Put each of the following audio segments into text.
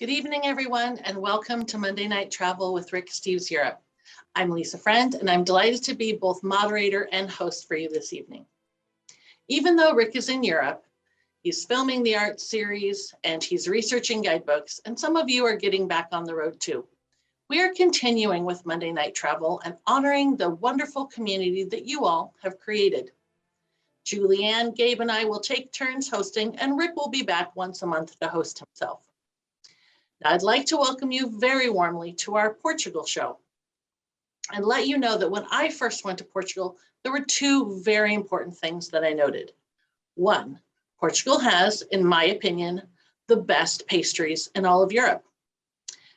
Good evening, everyone, and welcome to Monday Night Travel with Rick Steves Europe. I'm Lisa Friend, and I'm delighted to be both moderator and host for you this evening. Even though Rick is in Europe, he's filming the art series and he's researching guidebooks, and some of you are getting back on the road too. We are continuing with Monday Night Travel and honoring the wonderful community that you all have created. Julianne, Gabe, and I will take turns hosting, and Rick will be back once a month to host himself. Now, I'd like to welcome you very warmly to our Portugal show and let you know that when I first went to Portugal, there were two very important things that I noted. One, Portugal has, in my opinion, the best pastries in all of Europe.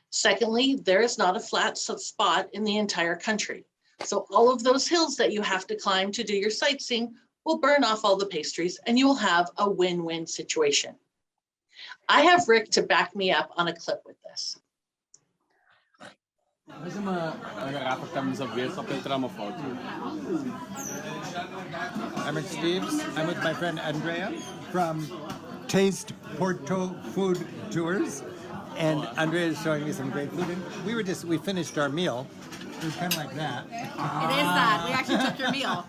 Secondly, there is not a flat spot in the entire country. So all of those hills that you have to climb to do your sightseeing will burn off all the pastries and you will have a win-win situation. I have Rick to back me up on a clip with this. Mas uma garrafa que estamos a ver só para tirar uma foto. I'm Rick Steves. I'm with my friend Andrea from Taste Porto Food Tours. And Andrea is showing me some great food. And we finished our meal. It was kind of like that. It is that. We actually took your meal.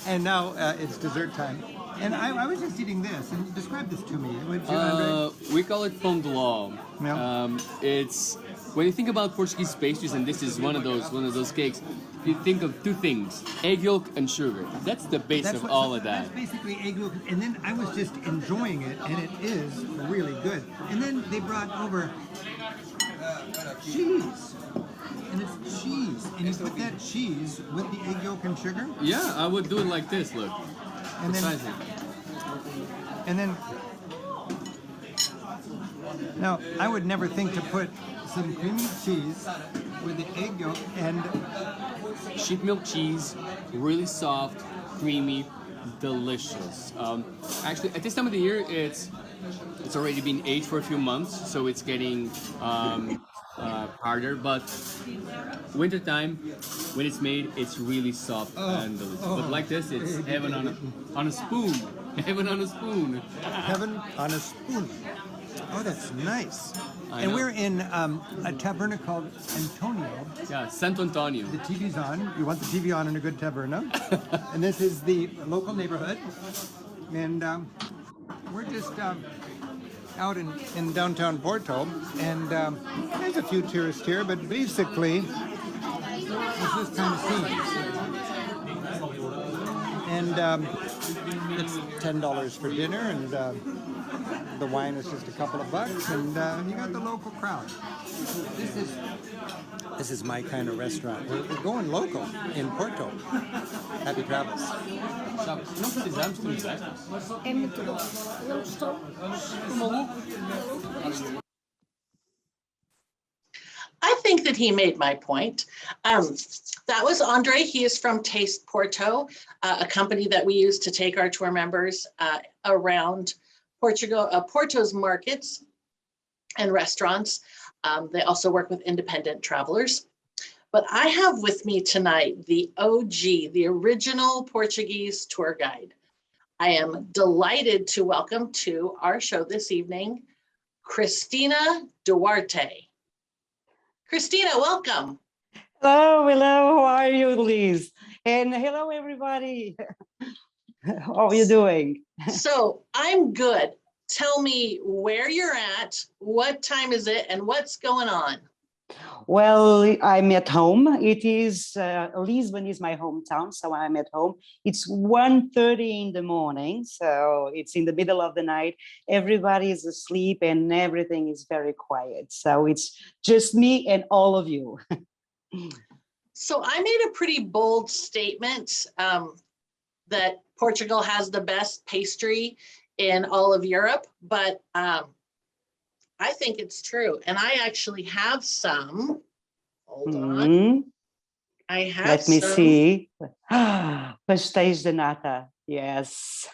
And now it's dessert time. And I was just eating this. And describe this to me. Would you, Andrea? We call it pão de ló. Yeah. It's when you think about Portuguese pastries, and this is one of those cakes. You think of two things: egg yolk and sugar. That's the base of all of that. That's basically egg yolk. And then I was just enjoying it, and it is really good. And then they brought over cheese. And it's cheese. And you put that cheese with the egg yolk and sugar. Yeah, I would do it like this. Look. And then now I would never think to put some creamy cheese with the egg yolk and sheep milk cheese, really soft, creamy, delicious. Actually, at this time of the year, it's already been aged for a few months, so it's getting harder. But wintertime, when it's made, it's really soft and delicious. But like this, it's heaven on a spoon. Heaven on a spoon. Heaven on a spoon. Oh, that's nice. I know. We're in a taverna called Antonio. Yeah, Santo Antonio. The TV's on. You want the TV on in a good taverna. And this is the local neighborhood. And we're just out in downtown Porto. And there's a few tourists here, but basically, it's this kind of scene. And it's $10 for dinner, and the wine is just a couple of bucks, and you got the local crowd. This is my kind of restaurant. We're going local in Porto. Happy travels. Não precisamos de festas. É muito bom. Não gostou? I think that he made my point. That was Andre. He is from Taste Porto, a company that we use to take our tour members around Portugal, Porto's markets and restaurants. They also work with independent travelers. But I have with me tonight the OG, the original Portuguese tour guide. I am delighted to welcome to our show this evening, Cristina Duarte. Cristina, welcome. Hello, how are you, Liz? And hello, everybody. How are you doing? So I'm good. Tell me where you're at, what time is it, and what's going on? Well, I'm at home. It is, Lisbon is my hometown, so I'm at home. It's 1:30 in the morning, so it's in the middle of the night. Everybody is asleep and everything is very quiet. So it's just me and all of you. So I made a pretty bold statement that Portugal has the best pastry in all of Europe, but I think it's true. And I actually have some. Hold on. I have Let me some. see. Pastéis de nata. Yes.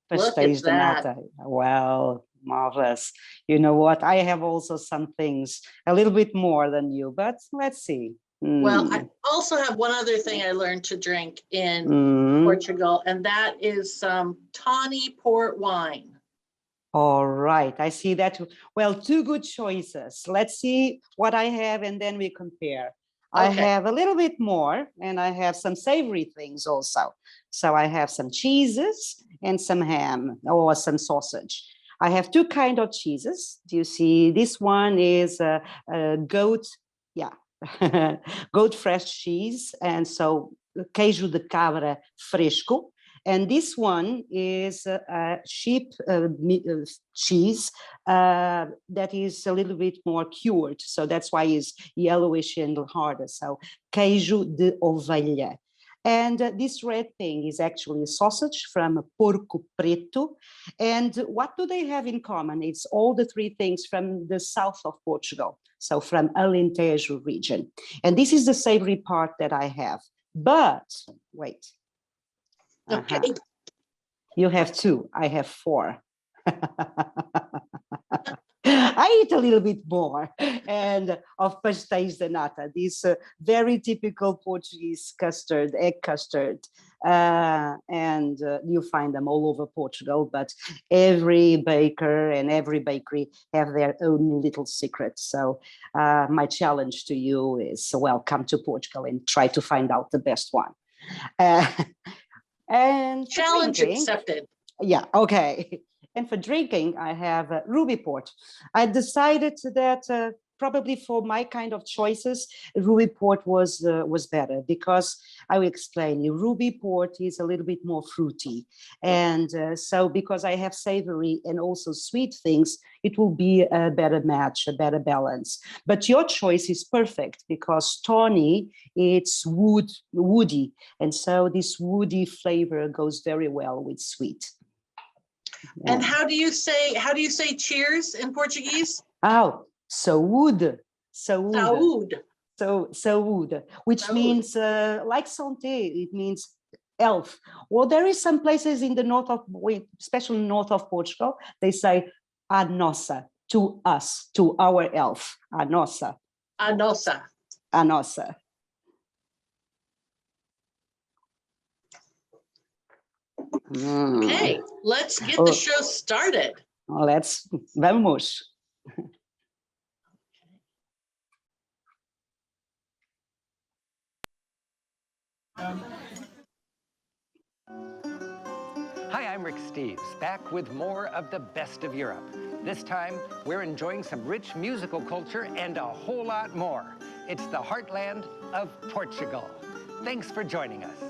Look at Pastéis de that. nata. Well, marvelous. You know what? I have also some things a little bit more than you, but let's see. Well, I also have one other thing I learned to drink in Portugal, and that is some tawny port wine. All right, I see that. Well, two good choices. Let's see what I have and then we compare. I Okay. have a little bit more and I have some savory things also. So I have some cheeses and some ham or some sausage. I have two kind of cheeses. Do you see? This one is goat, yeah, goat fresh cheese. And so queijo de cabra fresco. And this one is sheep cheese that is a little bit more cured. So that's why it's yellowish and harder. So queijo de ovelha. And this red thing is actually a sausage from porco preto. And what do they have in common? It's all the three things from the south of Portugal. So from Alentejo region. And this is the savory part that I have. But wait. Okay. You have two, I have four. I eat a little bit more. And of pastéis de nata, this very typical Portuguese custard, egg custard. And you find them all over Portugal, but every baker and every bakery have their own little secrets. So my challenge to you is, well, come to Portugal and try to find out the best one. And Challenge drinking, accepted. yeah, okay. And for drinking, I have Ruby Port. I decided that probably for my kind of choices, Ruby Port was better because I will explain you. Ruby Port is a little bit more fruity. And so because I have savory and also sweet things, it will be a better match, a better balance. But your choice is perfect because Tawny, it's woody. And so this woody flavor goes very well with sweet. And how do you say cheers in Portuguese? Oh, saúde, saúde. Saúde. Saúde, which Saúde. means like santé, it means health. Well, there is some places in the north of, especially north of Portugal, they say a nossa, to us, to our health, a nossa. A nossa. A nossa. Okay, let's get the show started. Vamos. Hi, I'm Rick Steves, back with more of the best of Europe. This time, we're enjoying some rich musical culture and a whole lot more. It's the heartland of Portugal. Thanks for joining us.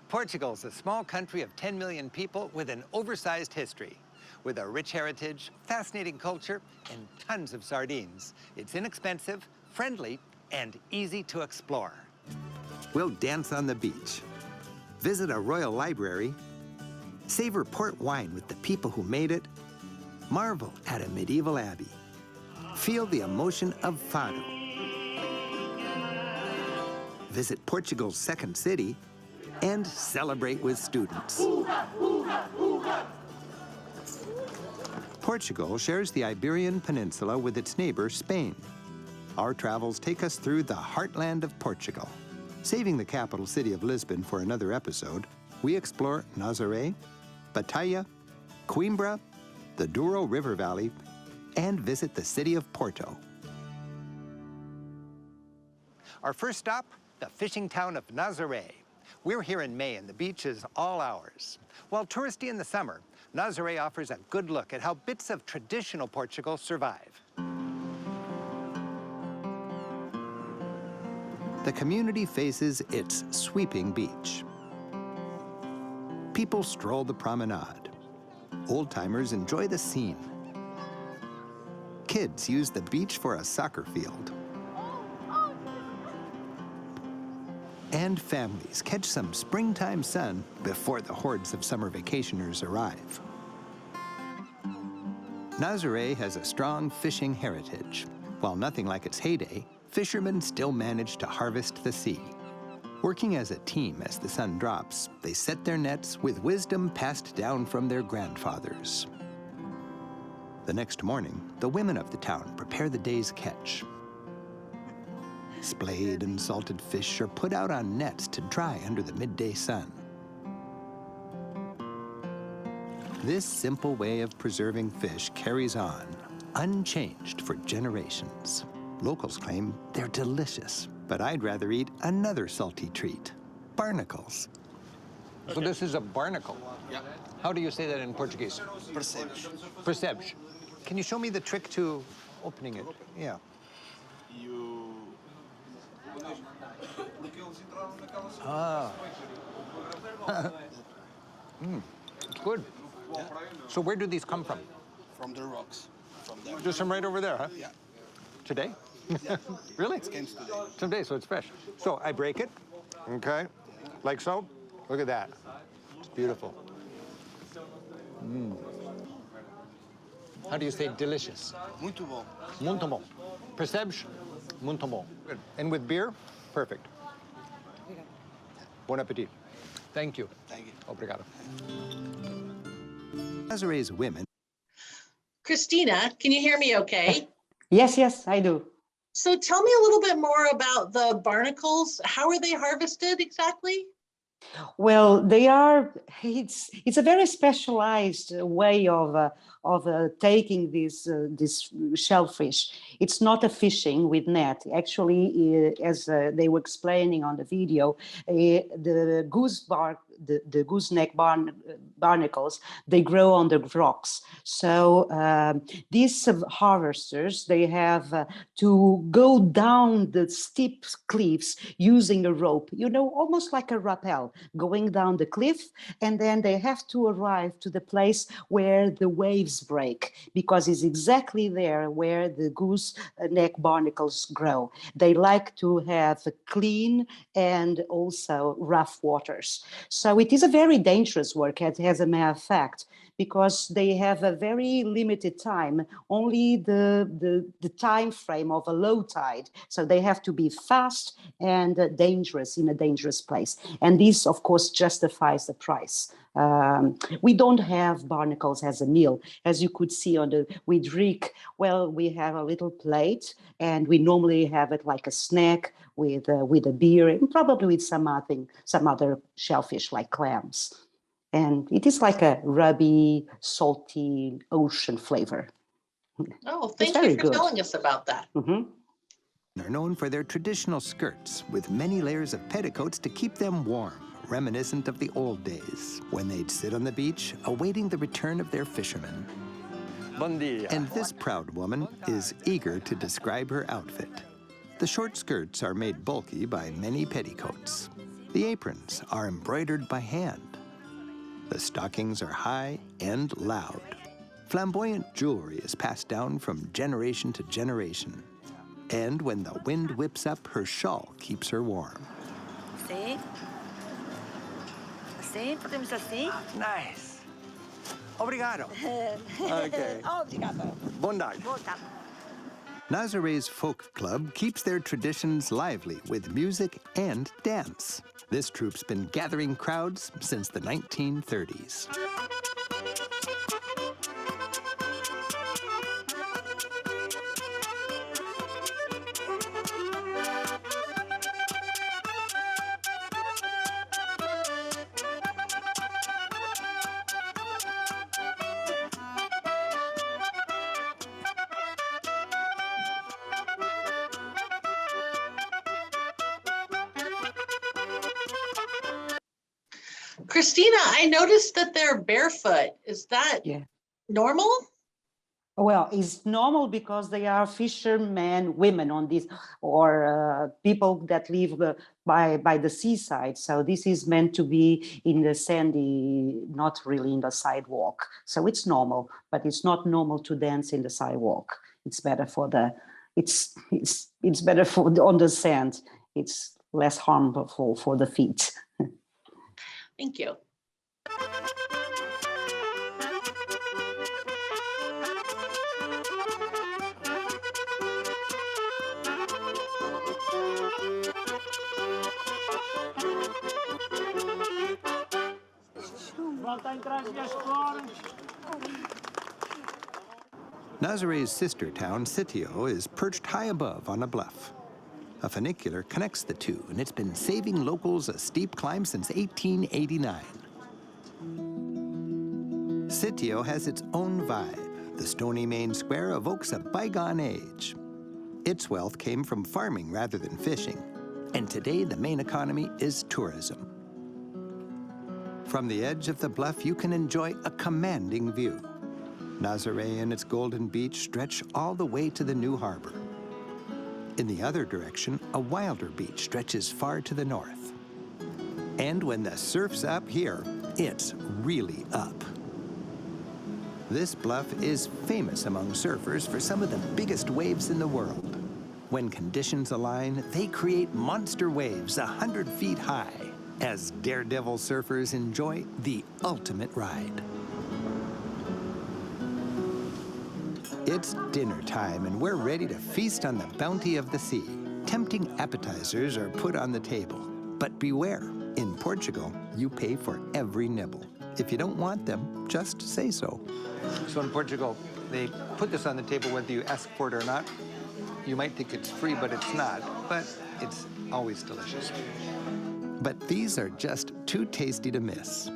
Portugal is a small country of 10 million people with an oversized history. With a rich heritage, fascinating culture, and tons of sardines. It's inexpensive, friendly, and easy to explore. We'll dance on the beach, visit a royal library, savor port wine with the people who made it, marvel at a medieval abbey, feel the emotion of fado, visit Portugal's second city, and celebrate with students. Portugal shares the Iberian Peninsula with its neighbor, Spain. Our travels take us through the heartland of Portugal. Saving the capital city of Lisbon for another episode, we explore Nazaré, Batalha, Coimbra, the Douro River Valley, and visit the city of Porto. Our first stop, the fishing town of Nazaré. We're here in May and the beach is all ours. While touristy in the summer, Nazaré offers a good look at how bits of traditional Portugal survive. The community faces its sweeping beach. People stroll the promenade. Old-timers enjoy the scene. Kids use the beach for a soccer field. and families catch some springtime sun before the hordes of summer vacationers arrive. Nazaré has a strong fishing heritage. While nothing like its heyday, fishermen still manage to harvest the sea. Working as a team as the sun drops, they set their nets with wisdom passed down from their grandfathers. The next morning, the women of the town prepare the day's catch. Splayed and salted fish are put out on nets to dry under the midday sun. This simple way of preserving fish carries on, unchanged for generations. Locals claim they're delicious, but I'd rather eat another salty treat, barnacles. So this is a barnacle? Yeah. How do you say that in Portuguese? Percebes. Percebes. Can you show me the trick to opening it? Yeah. You... Ah. It's good. Yeah. So where do these come from? From the rocks. From there. Just from right over there, huh? Yeah. Today? Yeah. Really? It came today. Someday, so it's fresh. So I break it, okay, like so. Look at that. It's beautiful. How do you say delicious? Muito bom. Muito bom. Percebes? Muito bom. Good. And with beer? Perfect. Bon appetit. Thank you. Thank you. Obrigado. Nazaré's women. Christina, can you hear me okay? Yes, yes, I do. So tell me a little bit more about the barnacles. How are they harvested exactly? Well, they are. It's a very specialized way of taking this shellfish. It's not a fishing with net. Actually, as they were explaining on the video, the gooseneck barnacles, they grow on the rocks. So these harvesters, they have to go down the steep cliffs using a rope, almost like a rappel, going down the cliff, and then they have to arrive to the place where the waves break, because it's exactly there where the gooseneck barnacles grow. They like to have clean and also rough waters. So it is a very dangerous work, as a matter of fact, because they have a very limited time, only the time frame of a low tide. So they have to be fast and dangerous in a dangerous place. And this, of course, justifies the price. We don't have barnacles as a meal. As you could see we drink, well, we have a little plate, and we normally have it like a snack with a beer, and probably with some other shellfish like clams. And it is like a rubby, salty ocean flavor. Oh, thank you for telling us about that. Mm-hmm. Are known for their traditional skirts with many layers of petticoats to keep them warm, reminiscent of the old days when they'd sit on the beach awaiting the return of their fishermen. Bom dia. And this proud woman is eager to describe her outfit. The short skirts are made bulky by many petticoats. The aprons are embroidered by hand. The stockings are high and loud. Flamboyant jewelry is passed down from generation to generation. And when the wind whips up, her shawl keeps her warm. Assim. Assim, podemos assim? Nice. Obrigado. Okay. Obrigada. Bom dag. Nazaré's folk club keeps their traditions lively with music and dance. This troupe's been gathering crowds since the 1930s. Christina, I noticed that they're barefoot. Is that normal? Well, it's normal because they are fishermen, women on this, or people that live by the seaside. So this is meant to be in the sandy, not really in the sidewalk. So it's normal, but it's not normal to dance in the sidewalk. It's better for it's better for on the sand. It's less harmful for the feet. Thank you. Nazaré's sister town, Sitio, is perched high above on a bluff. A funicular connects the two, and it's been saving locals a steep climb since 1889. Sitio has its own vibe. The stony main square evokes a bygone age. Its wealth came from farming rather than fishing, and today the main economy is tourism. From the edge of the bluff, you can enjoy a commanding view. Nazaré and its golden beach stretch all the way to the new harbor. In the other direction, a wilder beach stretches far to the north. And when the surf's up here, it's really up. This bluff is famous among surfers for some of the biggest waves in the world. When conditions align, they create monster waves 100 feet high as daredevil surfers enjoy the ultimate ride. It's dinner time, and we're ready to feast on the bounty of the sea. Tempting appetizers are put on the table. But beware, in Portugal, you pay for every nibble. If you don't want them, just say so. So in Portugal, they put this on the table whether you ask for it or not. You might think it's free, but it's not. But it's always delicious. But these are just too tasty to miss.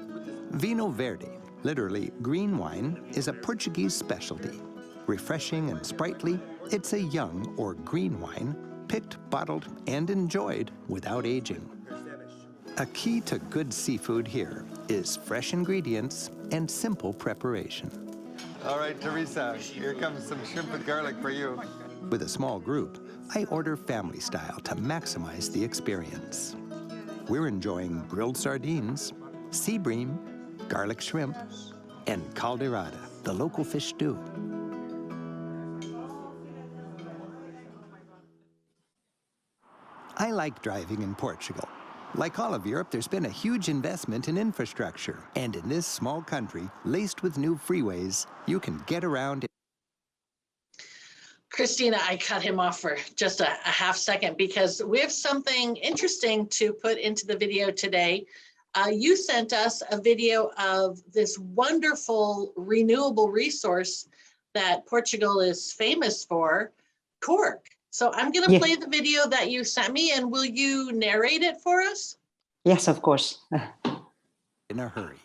Vinho verde, literally green wine, is a Portuguese specialty. Refreshing and sprightly, it's a young or green wine, picked, bottled, and enjoyed without aging. A key to good seafood here is fresh ingredients and simple preparation. All right, Teresa, here comes some shrimp with garlic for you. With a small group, I order family style to maximize the experience. We're enjoying grilled sardines, sea bream, garlic shrimp, and caldeirada, the local fish stew. I like driving in Portugal. Like all of Europe, there's been a huge investment in infrastructure. And in this small country, laced with new freeways, you can get around. Christina, I cut him off for just a half second because we have something interesting to put into the video today. You sent us a video of this wonderful renewable resource that Portugal is famous for, cork. So I'm going to play the video that you sent me, and will you narrate it for us? Yes, of course. In a hurry.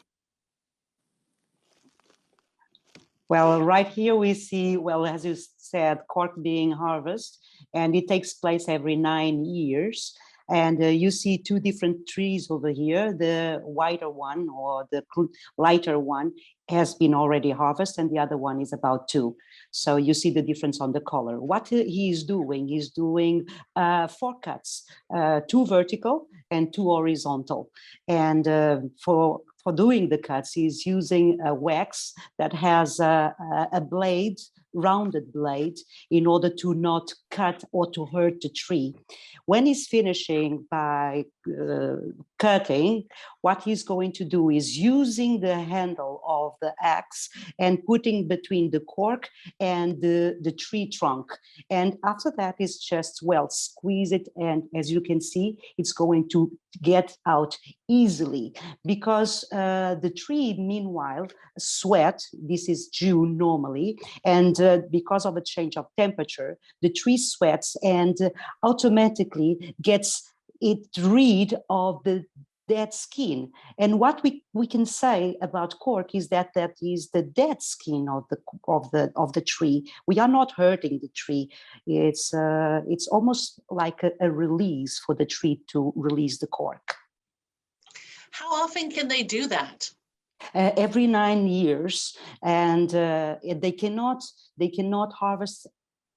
Well, right here we see, well, as you said, cork being harvested, and it takes place every 9 years. And you see two different trees over here. The whiter one or the lighter one has been already harvested, and the other one is about to. So you see the difference on the color. What he's doing 4 cuts, 2 vertical and 2 horizontal. And for doing the cuts, he's using a wax that has a blade, rounded blade, in order to not cut or to hurt the tree. When he's finishing by cutting, what he's going to do is using the handle of the axe and putting between the cork and the tree trunk. And after that is just, well, squeeze it. And as you can see, it's going to get out easily because the tree, meanwhile, sweat. This is June normally. And because of a change of temperature, the tree sweats and automatically gets it rid of the dead skin. And what we can say about cork is that is the dead skin of the tree. We are not hurting the tree. It's almost like a release for the tree to release the cork. How often can they do that? Every 9 years, and they cannot harvest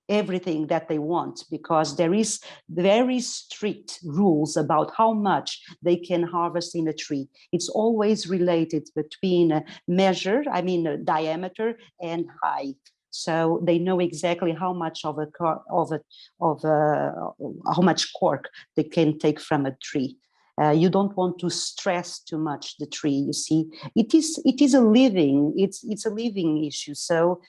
everything that they want because there is very strict rules about how much they can harvest in a tree. It's always related between diameter and height. so they know exactly how much of how much cork they can take from a tree. You don't want to stress too much the tree. You see, it is a living. It's a living issue. So,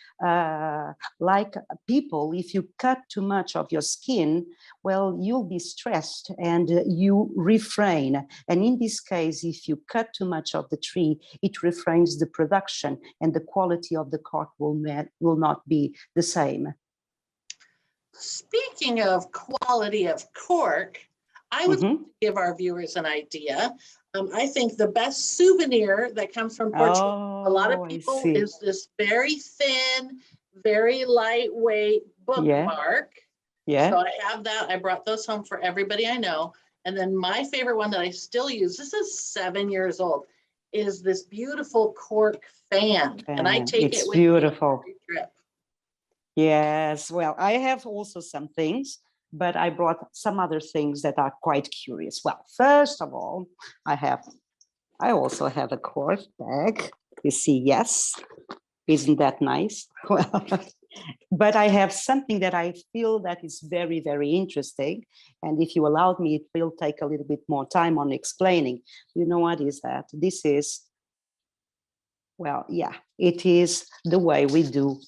like people, if you cut too much of your skin, well, you'll be stressed and you refrain. And in this case, if you cut too much of the tree, it refrains the production, and the quality of the cork will not be the same. Speaking of quality of cork, I would like to give our viewers an idea. I think the best souvenir that comes from Portugal, a lot of people, is this very thin, very lightweight bookmark. Yeah. So I have that. I brought those home for everybody I know. And then my favorite one that I still use, this is 7 years old, is this beautiful cork fan. And I take it with me on every trip. Yes, well, I have also some things, but I brought some other things that are quite curious. Well, first of all, I also have a Quartz bag. You see, yes, isn't that nice? Well, but I have something that I feel that is very, very interesting. And if you allowed me, it will take a little bit more time on explaining. You know what is that? This is, well, yeah, it is the way we do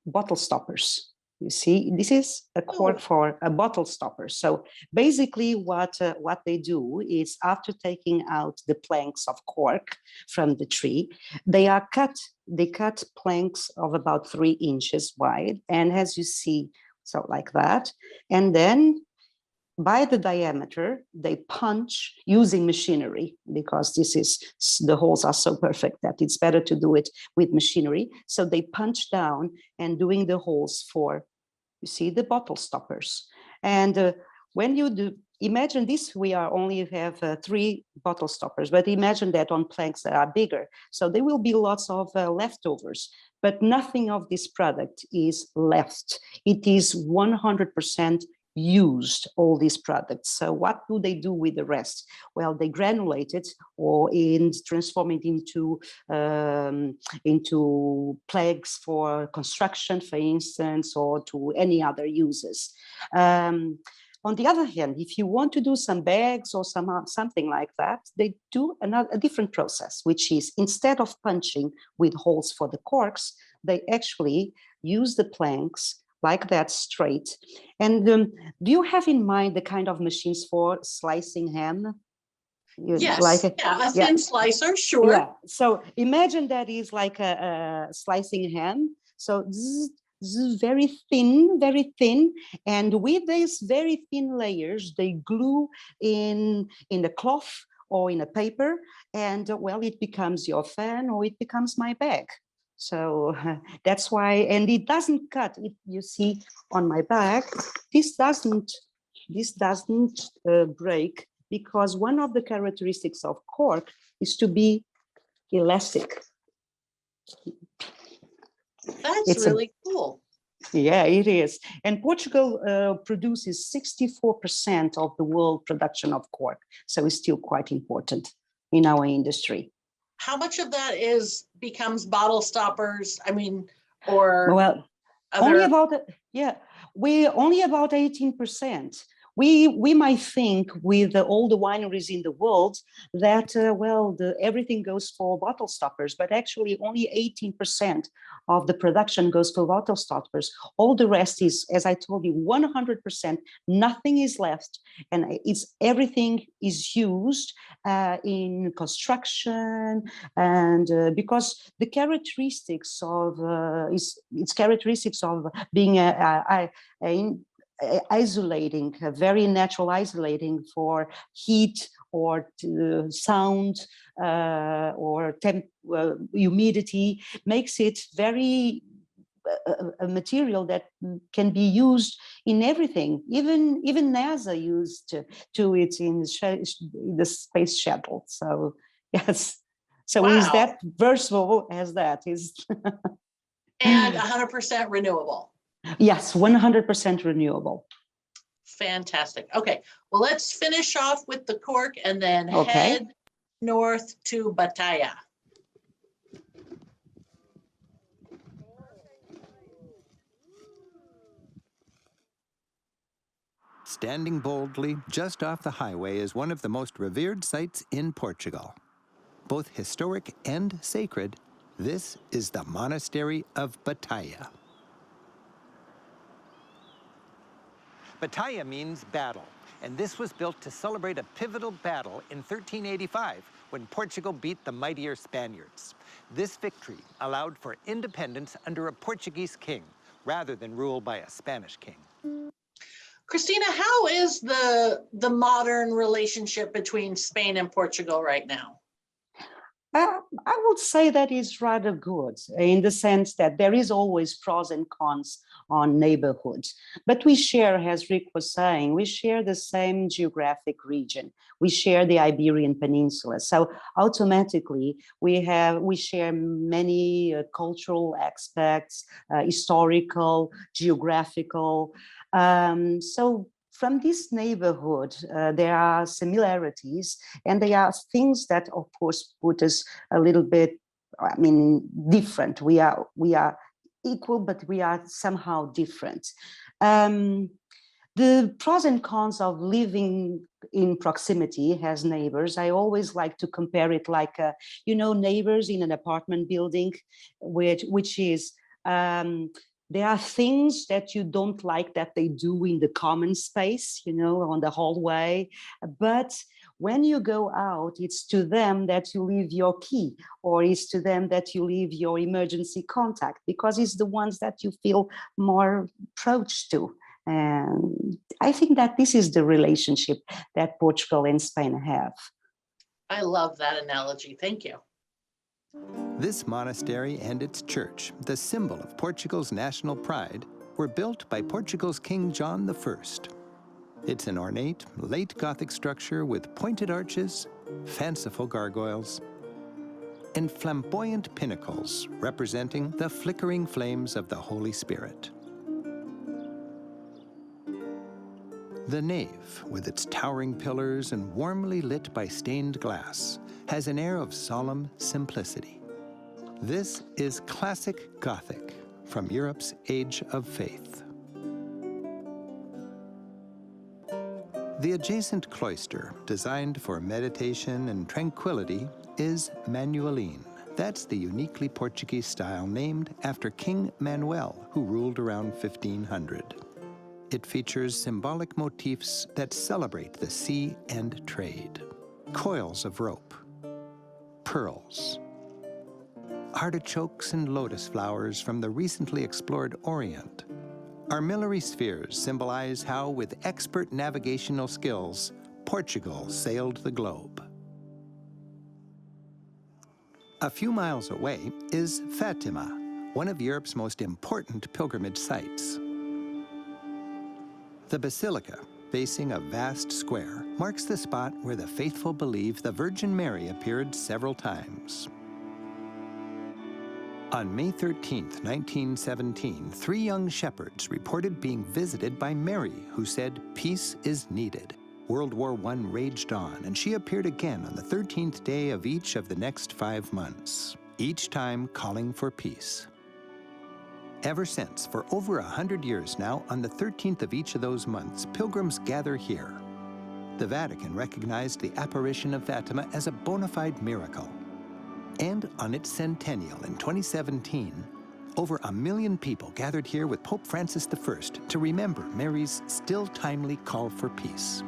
bottle stoppers. You see, this is a cork for a bottle stopper. So basically what they do is, after taking out the planks of cork from the tree, they cut planks of about 3 inches wide. And as you see, so like that. And then by the diameter, they punch using machinery, because the holes are so perfect that it's better to do it with machinery. So they punch down and doing the holes for, you see, the bottle stoppers. And when you do, imagine this, we only have 3 bottle stoppers, but imagine that on planks that are bigger. So there will be lots of leftovers, but nothing of this product is left. It is 100% used, all these products. So what do they do with the rest? Well, they granulate it or transform it into plagues for construction, for instance, or to any other uses. On the other hand, if you want to do some bags or something like that, they do a different process, which is, instead of punching with holes for the corks, they actually use the planks like that, straight. And do you have in mind the kind of machines for slicing ham? Yes, a thin slicer, sure. Yeah. So imagine that is like a slicing ham. So very thin, and with these very thin layers, they glue in a cloth or in a paper, and well, it becomes your fan or it becomes my bag. So that's why, and it doesn't cut. You see on my bag, this doesn't break, because one of the characteristics of cork is to be elastic. That's really cool. Yeah, it is. And Portugal produces 64% of the world production of cork. So it's still quite important in our industry. How much of that becomes bottle stoppers? I mean, or well, only about 18%. We might think with all the wineries in the world that everything goes for bottle stoppers, but actually only 18% of the production goes for bottle stoppers. All the rest is, as I told you, 100%. Nothing is left, and everything is used in construction, and because the characteristics of being isolating, very natural isolating for heat or sound or humidity, makes it very a material that can be used in everything. Even NASA used to it in the space shuttle. So yes, so wow. Is that versatile as that is? And 100% renewable. Yes, 100% renewable. Fantastic. Okay, well, let's finish off with the cork and then head north to Batalha. Standing boldly just off the highway is one of the most revered sites in Portugal. Both historic and sacred, this is the Monastery of Batalha. Batalha means battle, and this was built to celebrate a pivotal battle in 1385 when Portugal beat the mightier Spaniards. This victory allowed for independence under a Portuguese king rather than rule by a Spanish king. Christina, how is the modern relationship between Spain and Portugal right now? I would say that is rather good in the sense that there is always pros and cons on neighborhoods. But we share, as Rick was saying, we share the same geographic region. We share the Iberian Peninsula. So automatically we share many cultural aspects, historical, geographical. So from this neighborhood, there are similarities, and there are things that, of course, put us a little bit, different. We are equal, but we are somehow different. The pros and cons of living in proximity as neighbors, I always like to compare it like, neighbors in an apartment building, which is, there are things that you don't like that they do in the common space, on the hallway. But when you go out, it's to them that you leave your key, or it's to them that you leave your emergency contact, because it's the ones that you feel more approached to. And I think that this is the relationship that Portugal and Spain have. I love that analogy. Thank you. This monastery and its church, the symbol of Portugal's national pride, were built by Portugal's King John I. It's an ornate, late Gothic structure with pointed arches, fanciful gargoyles, and flamboyant pinnacles representing the flickering flames of the Holy Spirit. The nave, with its towering pillars and warmly lit by stained glass, has an air of solemn simplicity. This is classic Gothic from Europe's Age of Faith. The adjacent cloister, designed for meditation and tranquility, is Manueline. That's the uniquely Portuguese style named after King Manuel, who ruled around 1500. It features symbolic motifs that celebrate the sea and trade. Coils of rope, pearls, artichokes and lotus flowers from the recently explored Orient. Armillary spheres symbolize how, with expert navigational skills, Portugal sailed the globe. A few miles away is Fatima, one of Europe's most important pilgrimage sites. The basilica, facing a vast square, marks the spot where the faithful believe the Virgin Mary appeared several times. On May 13, 1917, 3 young shepherds reported being visited by Mary, who said, "Peace is needed." World War I raged on, and she appeared again on the 13th day of each of the next 5 months, each time calling for peace. Ever since, for over 100 years now, on the 13th of each of those months, pilgrims gather here. The Vatican recognized the apparition of Fatima as a bona fide miracle. And on its centennial in 2017, over 1 million people gathered here with Pope Francis I to remember Mary's still timely call for peace.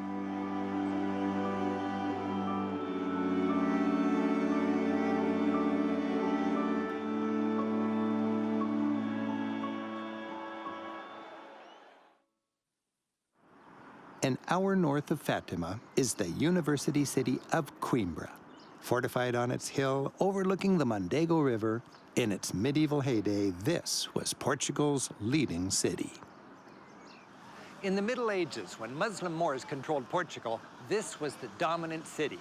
An hour north of Fatima is the university city of Coimbra. Fortified on its hill overlooking the Mondego River, in its medieval heyday, this was Portugal's leading city. In the Middle Ages, when Muslim Moors controlled Portugal, this was the dominant city.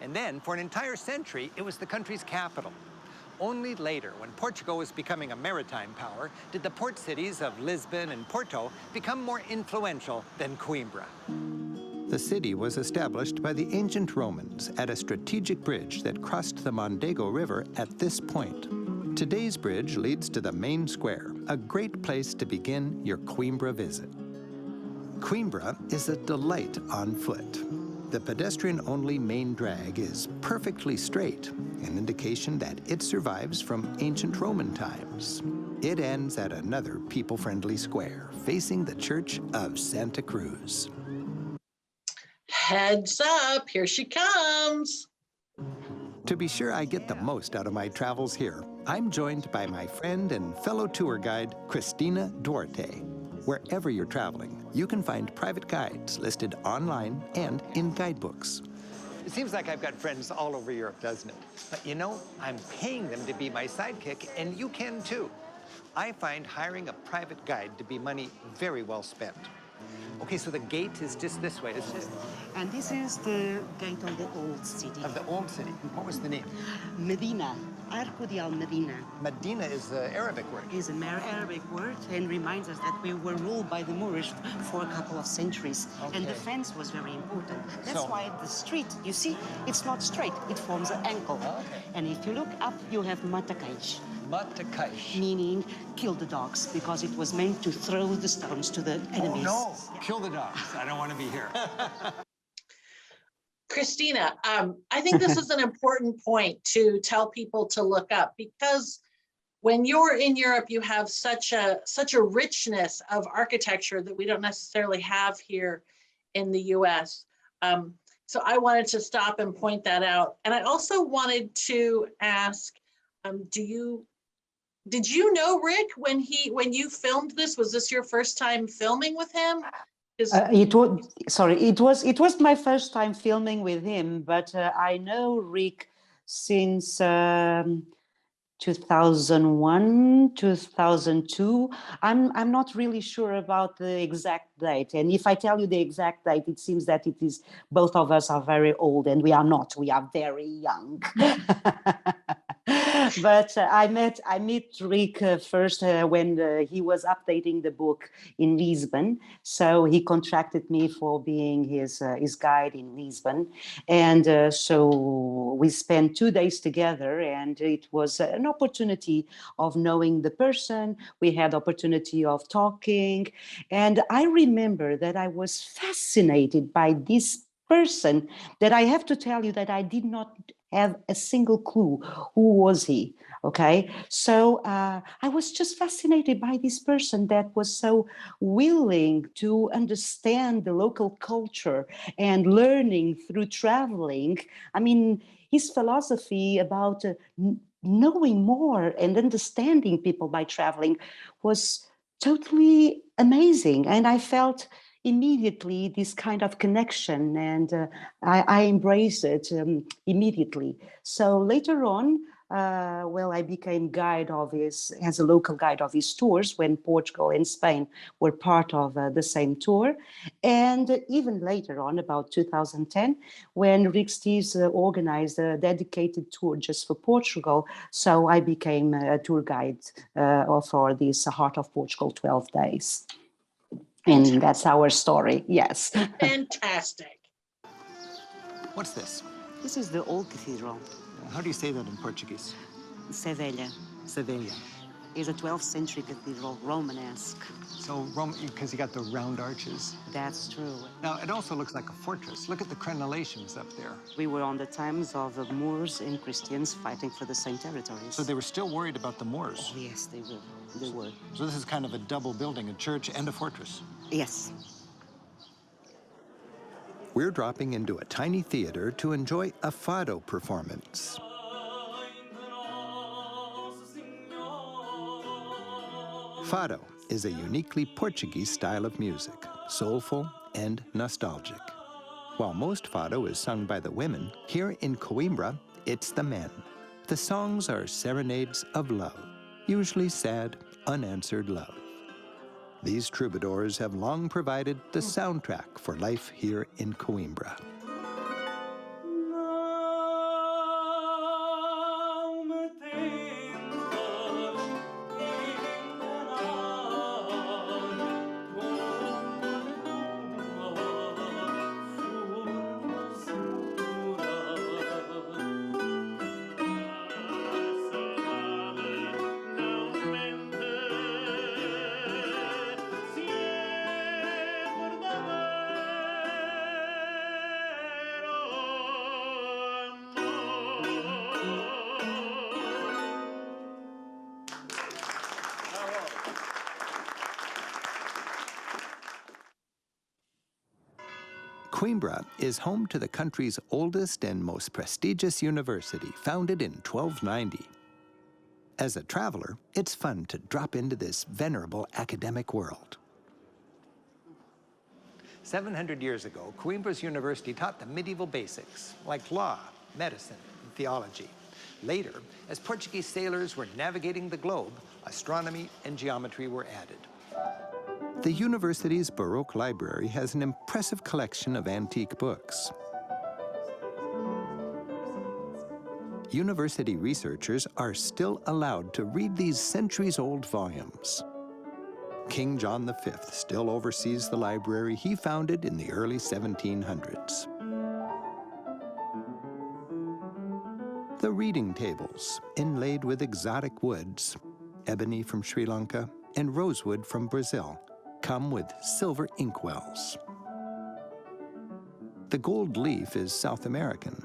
And then, for an entire century, it was the country's capital. Only later, when Portugal was becoming a maritime power, did the port cities of Lisbon and Porto become more influential than Coimbra. The city was established by the ancient Romans at a strategic bridge that crossed the Mondego River at this point. Today's bridge leads to the main square, a great place to begin your Coimbra visit. Coimbra is a delight on foot. The pedestrian-only main drag is perfectly straight, an indication that it survives from ancient Roman times. It ends at another people-friendly square, facing the Church of Santa Cruz. Heads up, here she comes. To be sure I get the most out of my travels here, I'm joined by my friend and fellow tour guide, Cristina Duarte. Wherever you're traveling, you can find private guides listed online and in guidebooks. It seems like I've got friends all over Europe, doesn't it? But you know, I'm paying them to be my sidekick, and you can too. I find hiring a private guide to be money very well spent. Okay, so the gate is just this way, isn't it? And this is the gate of the old city. Of the old city. What was the name? Medina, Arco de Medina. Medina is the Arabic word. Is an Arabic word and reminds us that we were ruled by the Moorish for a couple of centuries. Okay. And defense was very important. That's So- why the street, you see, it's not straight, it forms an angle. Okay. And if you look up, you have Matacais, Matacais. meaning kill the dogs, because it was meant to throw the stones to the enemies. Oh, no. Kill the dogs. I don't want to be here. Christina, I think this is an important point to tell people to look up, because when you're in Europe, you have such a richness of architecture that we don't necessarily have here in the US. So I wanted to stop and point that out. And I also wanted to ask, did you know Rick when you filmed this? Was this your first time filming with him? It was my first time filming with him, but I know Rick since 2001, 2002. I'm not really sure about the exact date. And if I tell you the exact date, it seems that it is both of us are very old, and we are not. We are very young. But I met Rick first when he was updating the book in Lisbon. So he contracted me for being his guide in Lisbon, and so we spent 2 days together, and it was an opportunity of knowing the person. We had opportunity of talking, and I remember that I was fascinated by this person that I have to tell you that I did not have a single clue who was he. Okay, so I was just fascinated by this person that was so willing to understand the local culture and learning through traveling. I mean, his philosophy about knowing more and understanding people by traveling was totally amazing, and I felt immediately this kind of connection, and I embraced it immediately. So later on, I became as a local guide of his tours when Portugal and Spain were part of the same tour. And even later on, about 2010, when Rick Steves organized a dedicated tour just for Portugal, so I became a tour guide for this Heart of Portugal 12 days. And that's our story, yes. Fantastic. What's this? This is the old cathedral, How do you say that in Portuguese? Sevilla. Sevilla. Is a 12th century cathedral, Romanesque. So, because you got the round arches. That's true. Now, it also looks like a fortress. Look at the crenellations up there. We were on the times of the Moors and Christians fighting for the same territories. So they were still worried about the Moors. Oh, yes, they were. They were. So this is kind of a double building, a church and a fortress. Yes. We're dropping into a tiny theater to enjoy a fado performance. Fado is a uniquely Portuguese style of music, soulful and nostalgic. While most fado is sung by the women, here in Coimbra, it's the men. The songs are serenades of love, usually sad, unanswered love. These troubadours have long provided the soundtrack for life here in Coimbra. Coimbra is home to the country's oldest and most prestigious university, founded in 1290. As a traveler, it's fun to drop into this venerable academic world. 700 years ago, Coimbra's university taught the medieval basics, like law, medicine, and theology. Later, as Portuguese sailors were navigating the globe, astronomy and geometry were added. The university's Baroque Library has an impressive collection of antique books. University researchers are still allowed to read these centuries-old volumes. King John V still oversees the library he founded in the early 1700s. The reading tables, inlaid with exotic woods, ebony from Sri Lanka and rosewood from Brazil, come with silver inkwells. The gold leaf is South American,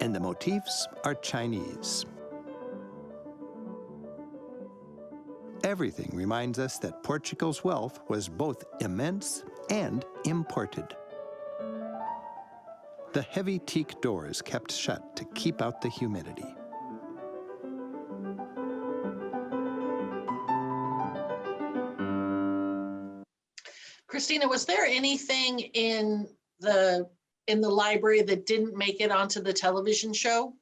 and the motifs are Chinese. Everything reminds us that Portugal's wealth was both immense and imported. The heavy teak doors kept shut to keep out the humidity. Cristina, was there anything in the library that didn't make it onto the television show?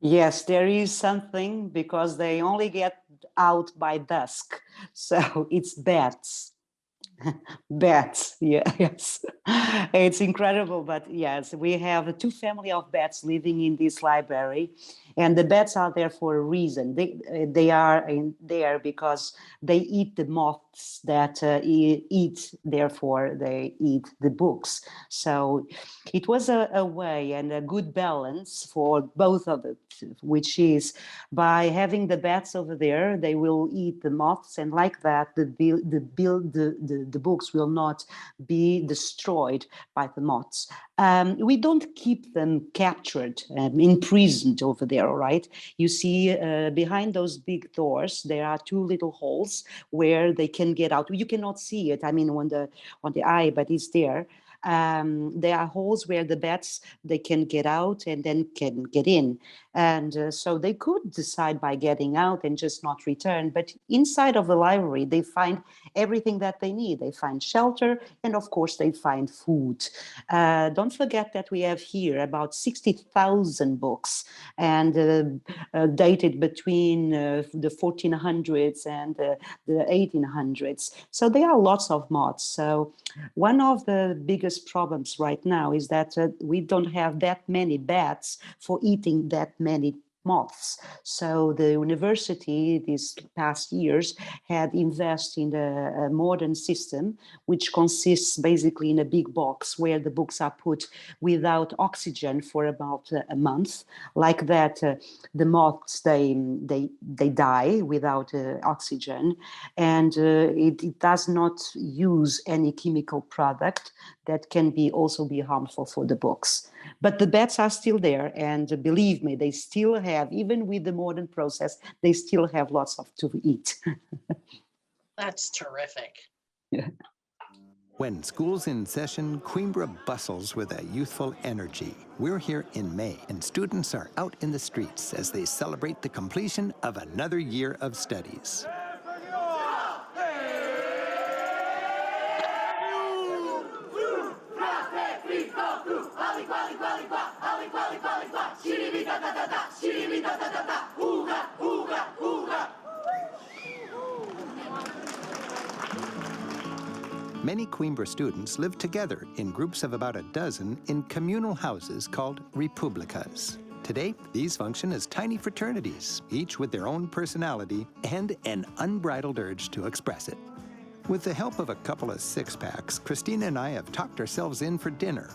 Yes, there is something because they only get out by dusk. So it's bats. Bats, yeah, yes. It's incredible, but yes, we have two family of bats living in this library, and the bats are there for a reason. They are there because they eat the moths that eat, therefore they eat the books. So it was a way and a good balance for both of it, which is by having the bats over there, they will eat the moths, and like that, the books will not be destroyed by the moths. We don't keep them captured, imprisoned over there, all right? You see, behind those big doors, there are two little holes where they can get out. You cannot see it, I mean, on the eye, but it's there. There are holes where the bats, they can get out and then can get in. And so they could decide by getting out and just not return. But inside of the library, they find everything that they need. They find shelter, and of course, they find food. Don't forget that we have here about 60,000 books, and dated between the 1400s and the 1800s. So there are lots of moths. So one of the biggest problems right now is that we don't have that many bats for eating that many moths. So the university these past years had invested in a modern system, which consists basically in a big box where the books are put without oxygen for about a month. Like that, the moths, they die without oxygen, and it does not use any chemical product that can also be harmful for the books. But the bats are still there, and believe me, they still have, even with the modern process, they still have lots to eat. That's terrific. Yeah. When school's in session, Coimbra bustles with a youthful energy. We're here in May, and students are out in the streets as they celebrate the completion of another year of studies. Many Coimbra students live together in groups of about a dozen in communal houses called republicas. Today, these function as tiny fraternities, each with their own personality and an unbridled urge to express it. With the help of a couple of six-packs, Cristina and I have talked ourselves in for dinner.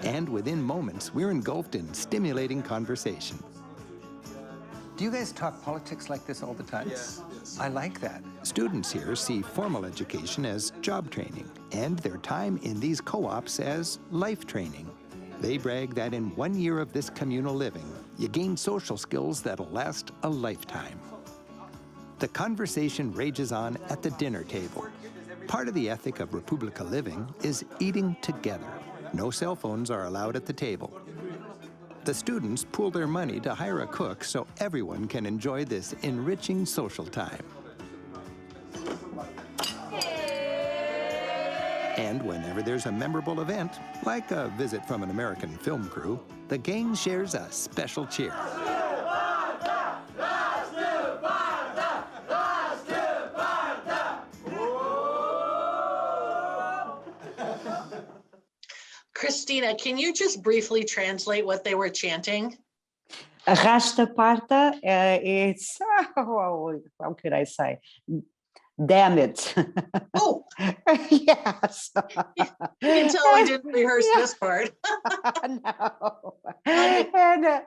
And within moments, we're engulfed in stimulating conversation. Do you guys talk politics like this all the time? Yes. I like that. Students here see formal education as job training and their time in these co-ops as life training. They brag that in 1 year of this communal living, you gain social skills that'll last a lifetime. The conversation rages on at the dinner table. Part of the ethic of Republica living is eating together. No cell phones are allowed at the table. The students pool their money to hire a cook so everyone can enjoy this enriching social time. And whenever there's a memorable event, like a visit from an American film crew, the gang shares a special cheer. Cristina, can you just briefly translate what they were chanting? Arrasta parta, it's, how could I say? Damn it. Oh, Yes. you can tell we didn't rehearse this part. No. And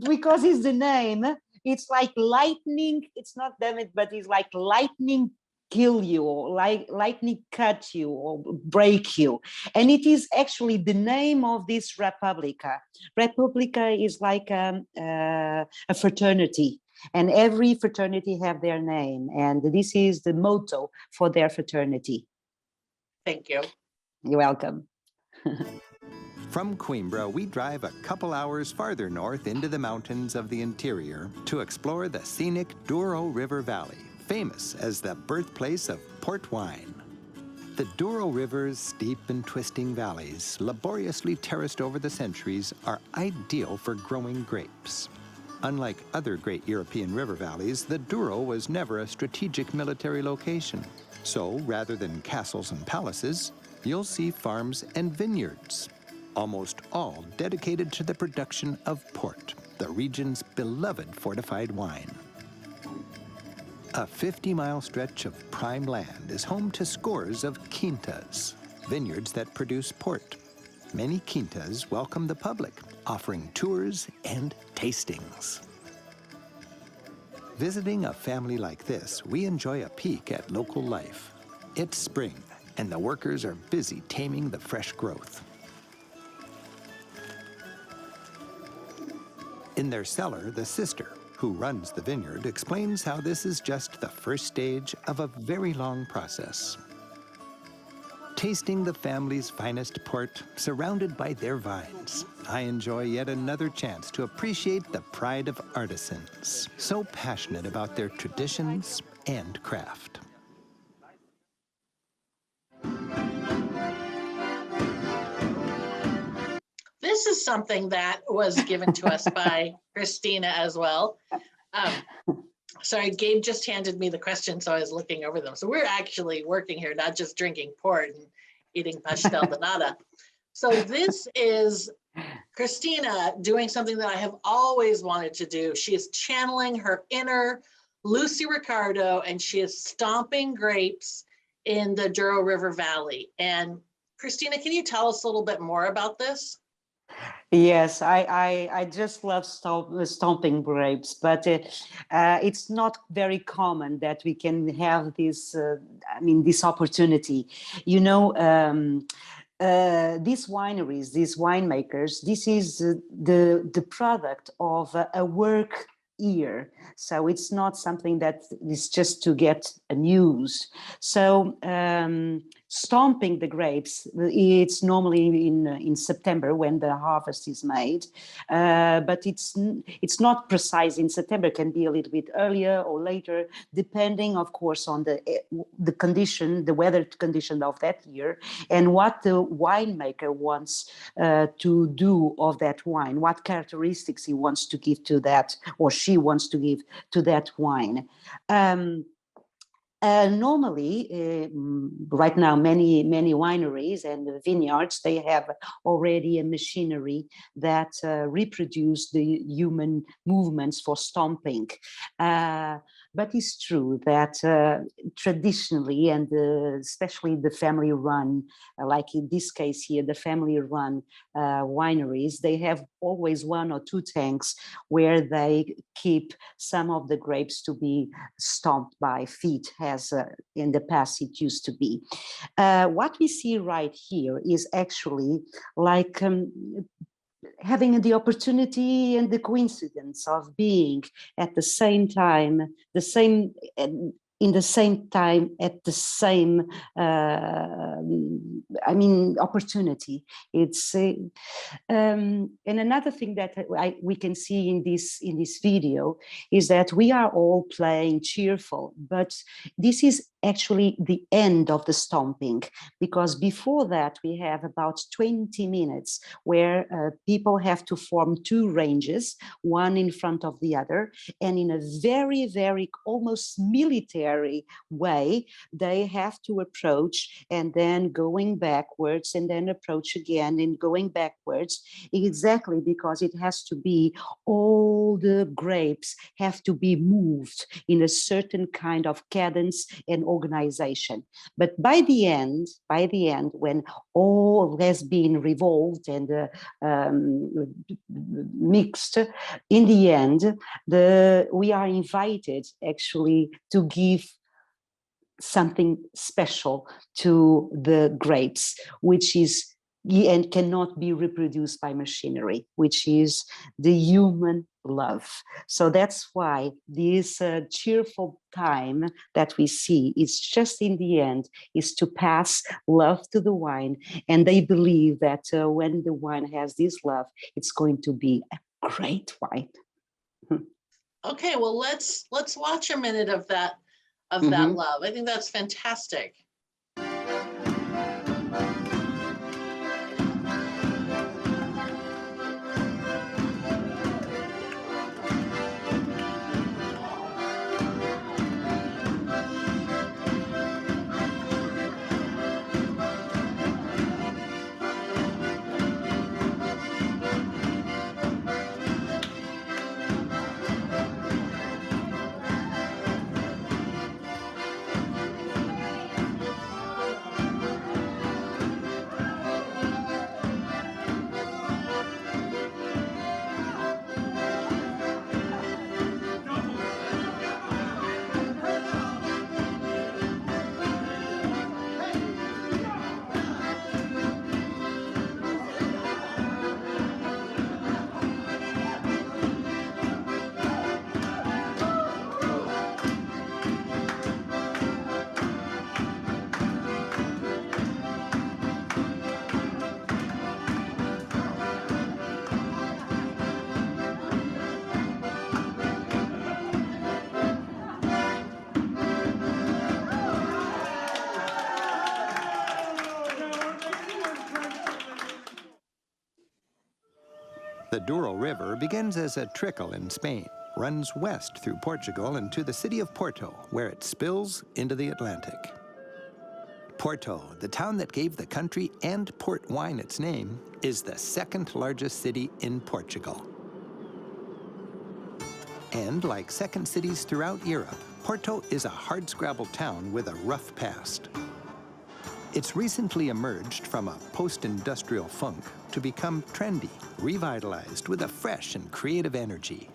because it's the name, it's like lightning. It's not damn it, but it's like lightning kill you, or like lightning cut you or break you. And it is actually the name of this Republica. Republica is like a fraternity. And every fraternity have their name. And this is the motto for their fraternity. Thank you. You're welcome. From Coimbra, we drive a couple hours farther north into the mountains of the interior to explore the scenic Douro River Valley, famous as the birthplace of port wine. The Douro River's steep and twisting valleys, laboriously terraced over the centuries, are ideal for growing grapes. Unlike other great European river valleys, the Douro was never a strategic military location. So, rather than castles and palaces, you'll see farms and vineyards, almost all dedicated to the production of port, the region's beloved fortified wine. A 50-mile stretch of prime land is home to scores of quintas, vineyards that produce port. Many quintas welcome the public, offering tours and tastings. Visiting a family like this, we enjoy a peek at local life. It's spring, and the workers are busy taming the fresh growth. In their cellar, the sister, who runs the vineyard, explains how this is just the first stage of a very long process. Tasting the family's finest port, surrounded by their vines, I enjoy yet another chance to appreciate the pride of artisans, so passionate about their traditions and craft. This is something that was given to us by Cristina as well. Sorry, Gabe just handed me the question, so I was looking over them. So we're actually working here, not just drinking port and eating pastel de nata. So this is Cristina doing something that I have always wanted to do. She is channeling her inner Lucy Ricardo, and she is stomping grapes in the Douro River Valley. And Cristina, can you tell us a little bit more about this? Yes, I just love stomping grapes, but it's not very common that we can have this, this opportunity. You know, these wineries, these winemakers, this is the product of a work year. So it's not something that is just to get news. So stomping the grapes, it's normally in September when the harvest is made, but it's not precise in September. It can be a little bit earlier or later, depending, of course, on the condition, the weather condition of that year, and what the winemaker wants to do of that wine, what characteristics he wants to give to that, or she wants to give to that wine. Normally, right now, many wineries and vineyards, they have already a machinery that reproduce the human movements for stomping. But it's true that traditionally, and especially the family-run, like in this case here, the family-run wineries, they have always one or two tanks where they keep some of the grapes to be stomped by feet, as in the past it used to be. What we see right here is actually like having the opportunity and the coincidence of being at the same time, in the same time, at the same, opportunity. It's and another thing that we can see in this video is that we are all playing cheerful, but this is actually the end of the stomping, because before that we have about 20 minutes where people have to form two ranges, one in front of the other, and in a very, very almost military way, they have to approach and then going backwards and then approach again and going backwards, exactly because it has to be, all the grapes have to be moved in a certain kind of cadence and organization. But by the end, when all has been revolved and mixed, in the end, we are invited actually to give something special to the grapes, which is and cannot be reproduced by machinery, which is the human love. So that's why this cheerful time that we see is just in the end is to pass love to the wine, and they believe that when the wine has this love, it's going to be a great wine. Okay, well let's watch a minute of that that love. I think that's fantastic. The Douro River begins as a trickle in Spain, runs west through Portugal and to the city of Porto, where it spills into the Atlantic. Porto, the town that gave the country and port wine its name, is the second largest city in Portugal. And like second cities throughout Europe, Porto is a hardscrabble town with a rough past. It's recently emerged from a post-industrial funk to become trendy, revitalized with a fresh and creative energy.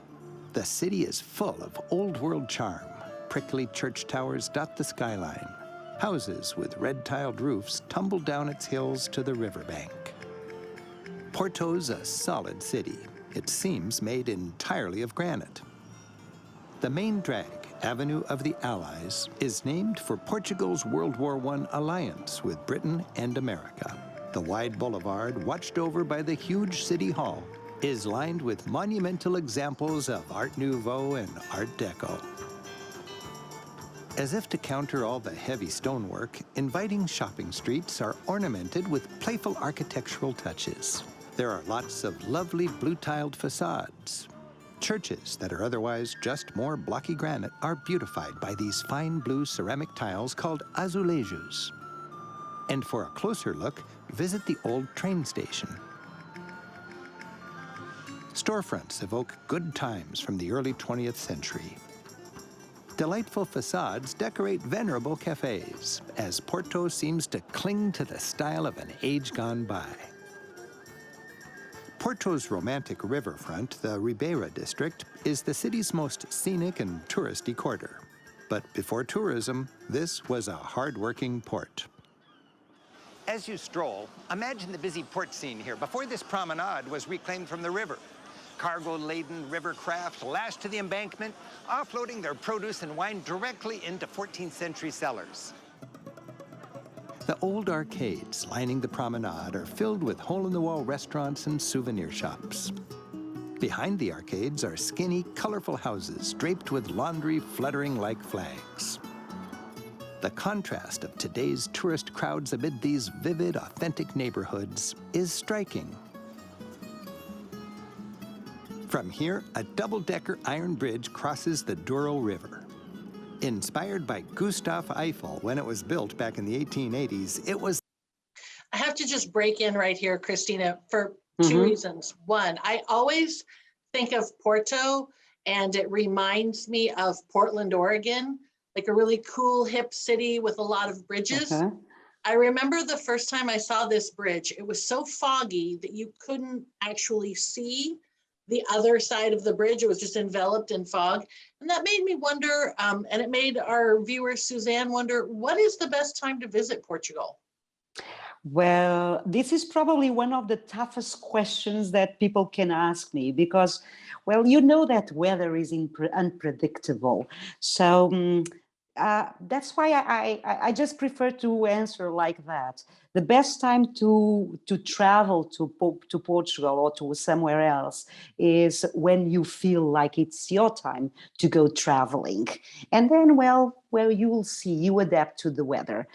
The city is full of old-world charm. Prickly church towers dot the skyline. Houses with red-tiled roofs tumble down its hills to the riverbank. Porto's a solid city. It seems made entirely of granite. The main drag, Avenue of the Allies, is named for Portugal's World War I alliance with Britain and America. The wide boulevard, watched over by the huge city hall, is lined with monumental examples of Art Nouveau and Art Deco. As if to counter all the heavy stonework, inviting shopping streets are ornamented with playful architectural touches. There are lots of lovely blue-tiled facades. Churches that are otherwise just more blocky granite are beautified by these fine blue ceramic tiles called azulejos. And for a closer look, visit the old train station. Storefronts evoke good times from the early 20th century. Delightful facades decorate venerable cafes, as Porto seems to cling to the style of an age gone by. Porto's romantic riverfront, the Ribeira district, is the city's most scenic and touristy quarter. But before tourism, this was a hard-working port. As you stroll, imagine the busy port scene here before this promenade was reclaimed from the river. Cargo-laden river craft lashed to the embankment, offloading their produce and wine directly into 14th century cellars. The old arcades lining the promenade are filled with hole-in-the-wall restaurants and souvenir shops. Behind the arcades are skinny, colorful houses draped with laundry fluttering like flags. The contrast of today's tourist crowds amid these vivid, authentic neighborhoods is striking. From here, a double-decker iron bridge crosses the Douro River. Inspired by Gustav Eiffel when it was built back in the 1880s, it was... I have to just break in right here, Cristina, for two reasons. One, I always think of Porto and it reminds me of Portland, Oregon, like a really cool, hip city with a lot of bridges. I remember the first time I saw this bridge, it was so foggy that you couldn't actually see the other side of the bridge. It was just enveloped in fog. And that made me wonder, and it made our viewer, Suzanne, wonder, what is the best time to visit Portugal? Well, this is probably one of the toughest questions that people can ask me because, well, you know that weather is unpredictable. So that's why I just prefer to answer like that. The best time to travel to Portugal or to somewhere else is when you feel like it's your time to go traveling. And then, well, you will see, you adapt to the weather.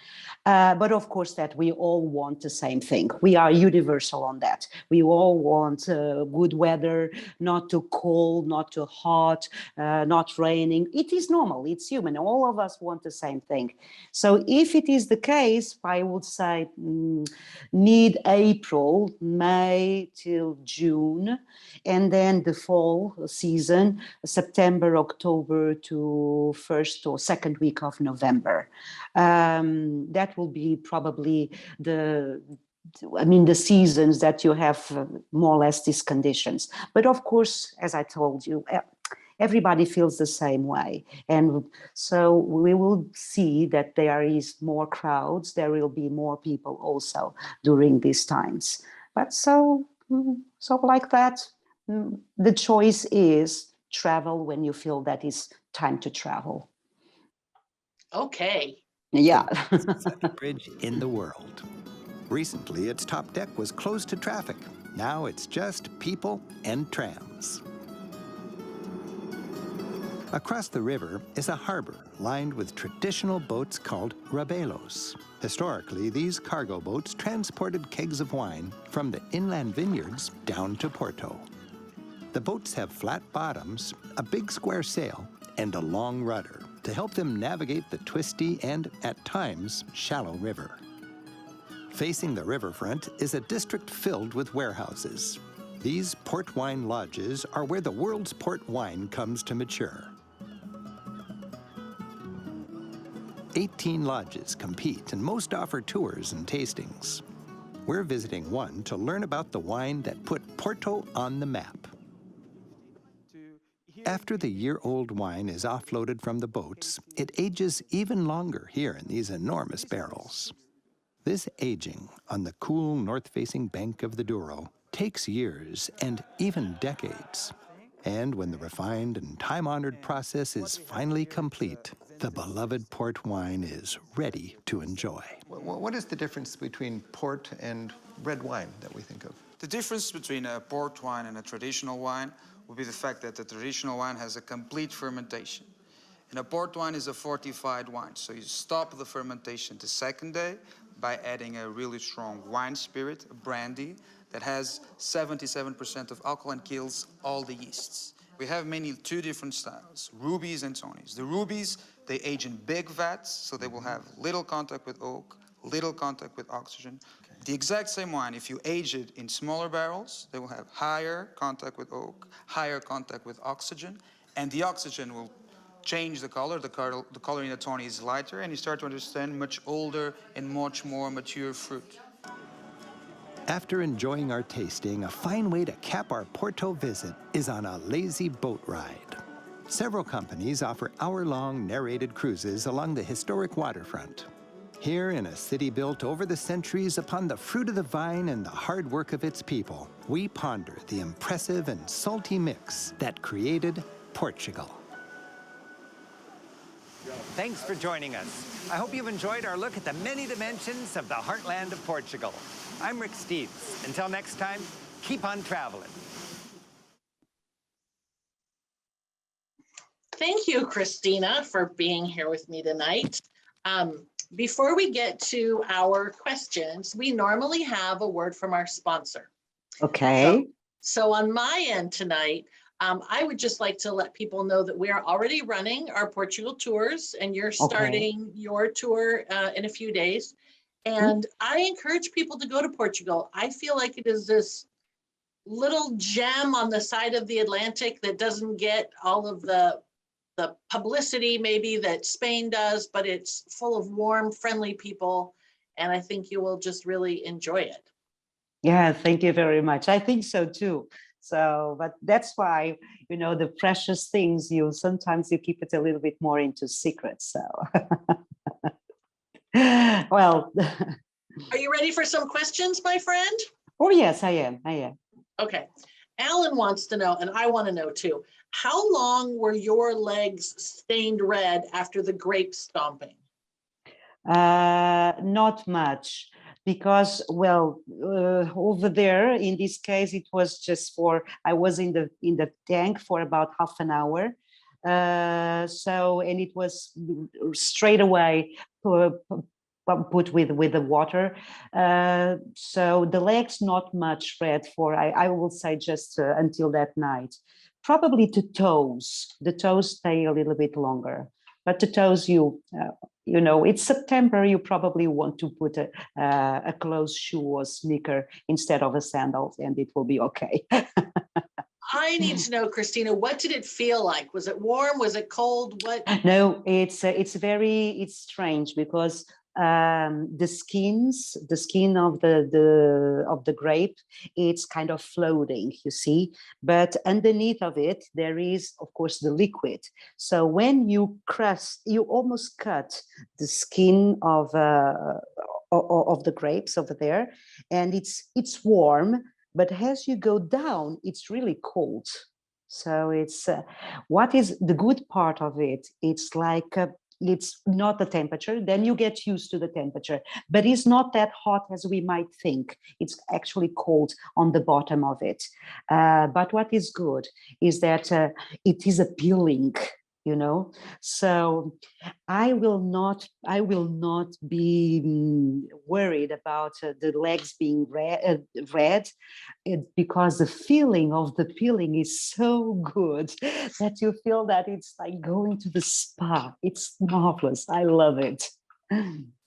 But of course that we all want the same thing. We are universal on that. We all want good weather, not too cold, not too hot, not raining. It is normal, it's human. All of us want the same thing. So if it is the case, I would say mid-April, May till June, and then the fall season, September, October to first or second week of November. That will be probably the seasons that you have more or less these conditions. But of course, as I told you, everybody feels the same way. And so we will see that there is more crowds, there will be more people also during these times. But so like that, the choice is travel when you feel that is time to travel. Okay. Yeah. bridge in the world. Recently, its top deck was closed to traffic. Now it's just people and trams. Across the river is a harbor lined with traditional boats called revelos. Historically, these cargo boats transported kegs of wine from the inland vineyards down to Porto. The boats have flat bottoms, a big square sail, and a long rudder to help them navigate the twisty and, at times, shallow river. Facing the riverfront is a district filled with warehouses. These port wine lodges are where the world's port wine comes to mature. 18 lodges compete and most offer tours and tastings. We're visiting one to learn about the wine that put Porto on the map. After the year-old wine is offloaded from the boats, it ages even longer here in these enormous barrels. This aging on the cool north-facing bank of the Duro takes years and even decades. And when the refined and time-honored process is finally complete, the beloved port wine is ready to enjoy. What is the difference between port and red wine that we think of? The difference between a port wine and a traditional wine would be the fact that the traditional wine has a complete fermentation. And a port wine is a fortified wine. So you stop the fermentation the second day by adding a really strong wine spirit, a brandy, that has 77% of alcohol and kills all the yeasts. We have mainly two different styles, rubies and tonies. The rubies, they age in big vats, so they will have little contact with oak, little contact with oxygen. Okay. The exact same wine, if you age it in smaller barrels, they will have higher contact with oak, higher contact with oxygen, and the oxygen will change the color. The color in the tony is lighter, and you start to understand much older and much more mature fruit. After enjoying our tasting, a fine way to cap our Porto visit is on a lazy boat ride. Several companies offer hour-long narrated cruises along the historic waterfront. Here, in a city built over the centuries upon the fruit of the vine and the hard work of its people, we ponder the impressive and salty mix that created Portugal. Thanks for joining us. I hope you've enjoyed our look at the many dimensions of the heartland of Portugal. I'm Rick Steves. Until next time, keep on traveling. Thank you, Cristina, for being here with me tonight. Before we get to our questions, we normally have a word from our sponsor. Okay. So on my end tonight, I would just like to let people know that we are already running our Portugal tours, and you're starting your tour in a few days. And I encourage people to go to Portugal. I feel like it is this little gem on the side of the Atlantic that doesn't get all of the publicity maybe that Spain does, but it's full of warm, friendly people. And I think you will just really enjoy it. Yeah, thank you very much. I think so too. So, but that's why, you know, the precious things, sometimes you keep it a little bit more into secret. So, well. Are you ready for some questions, my friend? Oh, yes, I am. Okay. Alan wants to know, and I want to know too, how long were your legs stained red after the grape stomping? Not much, because, well, over there, in this case, it was just I was in the tank for about half an hour. And it was straight away put with the water. So the legs, not much red I will say just until that night. Probably the toes stay a little bit longer, but the toes, you know, it's September, you probably want to put a closed shoe or sneaker instead of a sandal, and it will be okay. I need to know, Cristina, what did it feel like? Was it warm? Was it cold? What? No, it's strange because the skin of the grape, it's kind of floating, you see, but underneath of it there is, of course, the liquid. So when you almost cut the skin of the grapes over there, and it's warm, but as you go down, it's really cold. So it's what is the good part of it? It's like it's not the temperature, then you get used to the temperature, but it's not that hot as we might think. It's actually cold on the bottom of it. But what is good is that it is appealing, you know. So I will not be worried about the legs being red, because the feeling of the peeling is so good that you feel that it's like going to the spa. It's marvelous. I love it.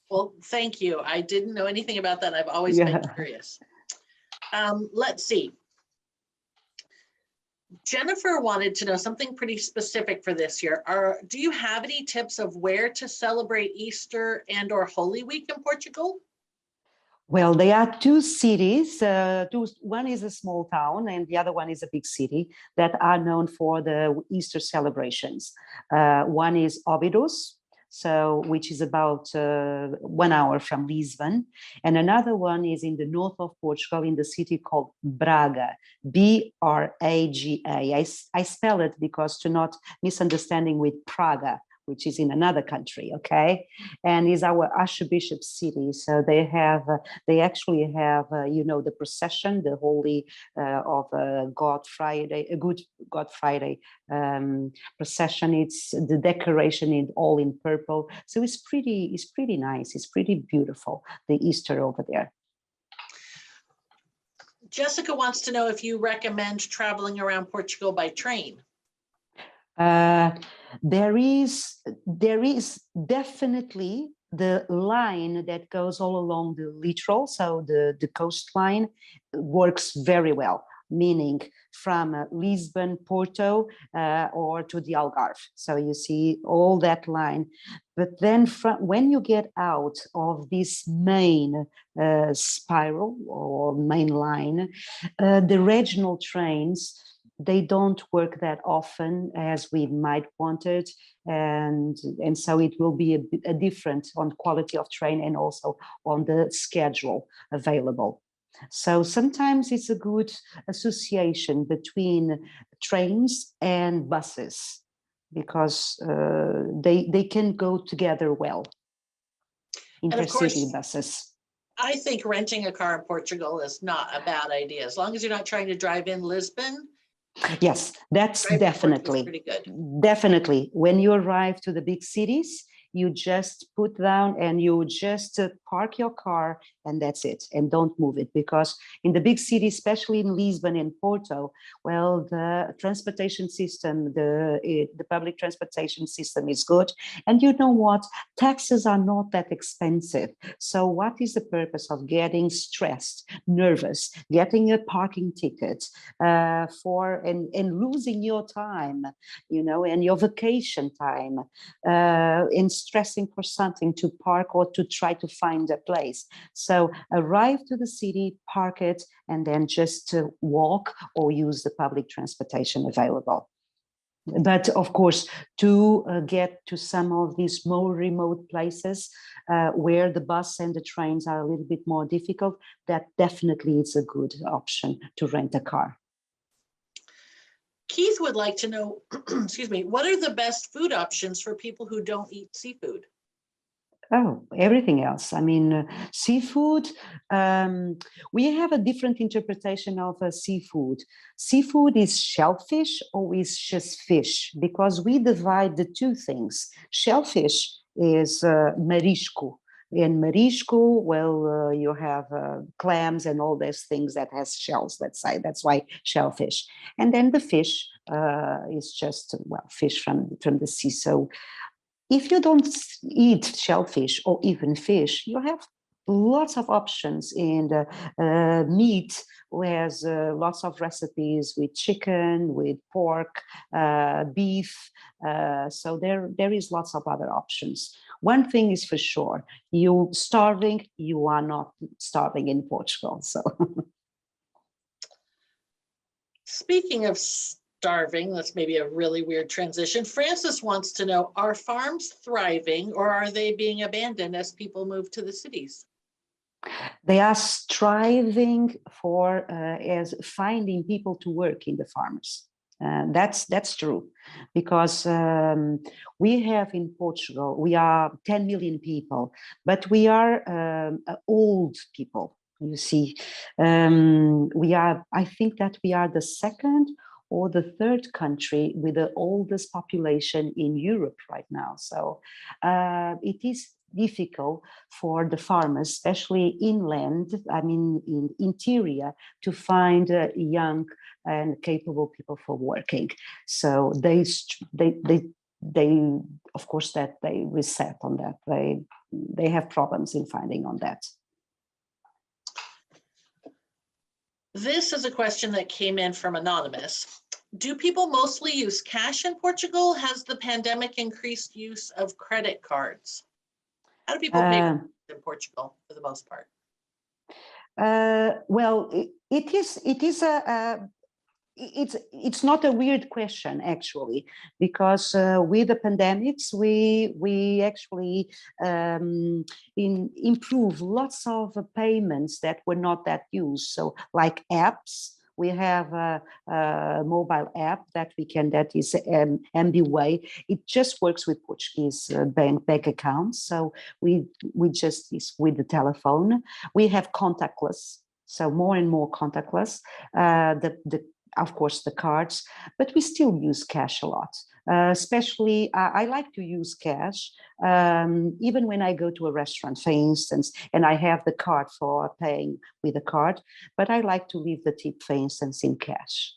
Well, thank you. I didn't know anything about that. I've always been curious. Let's see. Jennifer wanted to know something pretty specific for this year. Do you have any tips of where to celebrate Easter and or Holy Week in Portugal? Well, there are two cities. One is a small town and the other one is a big city that are known for the Easter celebrations. One is Óbidos, which is about 1 hour from Lisbon. And another one is in the north of Portugal, in the city called Braga, Braga. I spell it because to not misunderstanding with Praga, which is in another country, okay? And is our Archbishop city. So they actually have, the procession, the Holy of Good Friday procession. It's the decoration all in purple. So it's pretty nice. It's pretty beautiful, the Easter over there. Jessica wants to know if you recommend traveling around Portugal by train. There is definitely the line that goes all along the littoral, so the coastline works very well, meaning from Lisbon, Porto, or to the Algarve. So you see all that line. But then when you get out of this main spiral or main line, the regional trains they don't work that often as we might want it, and so it will be a different on quality of train and also on the schedule available. So sometimes it's a good association between trains and buses, because they can go together well. Intercity buses. I think renting a car in Portugal is not a bad idea, as long as you're not trying to drive in Lisbon. Yes, that's definitely pretty good. Definitely. When you arrive to the big cities, you just put down and you just park your car, and that's it, and don't move it, because in the big cities, especially in Lisbon and Porto, well, the transportation system, the public transportation system is good, and you know what, taxes are not that expensive. So what is the purpose of getting stressed, nervous, getting a parking ticket and losing your time, you know, and your vacation time, in stressing for something to park or to try to find a place. So arrive to the city, park it, and then just walk or use the public transportation available. But of course, to get to some of these more remote places where the bus and the trains are a little bit more difficult, that definitely is a good option to rent a car. Keith would like to know, excuse me, what are the best food options for people who don't eat seafood? Oh, everything else. I mean, seafood, we have a different interpretation of seafood. Seafood is shellfish or is just fish, because we divide the two things. Shellfish is marisco. In marisco, well, you have clams and all those things that has shells, let's say. That's why shellfish. And then the fish is just, well, fish from the sea. So if you don't eat shellfish or even fish, you have lots of options in the meat, who has lots of recipes with chicken, with pork, beef. So there is lots of other options. One thing is for sure, you starving, you are not starving in Portugal. So speaking of starving, that's maybe a really weird transition. Francis wants to know, are farms thriving or are they being abandoned as people move to the cities? They are striving for as finding people to work in the farms. That's true, because we have in Portugal, we are 10 million people, but we are old people. You see, I think that we are the second or the third country with the oldest population in Europe right now. So it is difficult for the farmers, especially inland, I mean in interior, to find young and capable people for working. So they of course that they reset on that. They have problems in finding on that. This is a question that came in from Anonymous. Do people mostly use cash in Portugal? Has the pandemic increased use of credit cards? How do people pay in Portugal for the most part? Well, it's not a weird question actually, because with the pandemics we actually improve lots of payments that were not that used. So like apps. We have a mobile app that is MBWay. It just works with Portuguese bank accounts. So we just is with the telephone. We have contactless, so more and more contactless. Of course, the cards, but we still use cash a lot. Especially, I like to use cash, even when I go to a restaurant, for instance, and I have the card for paying with a card, but I like to leave the tip, for instance, in cash.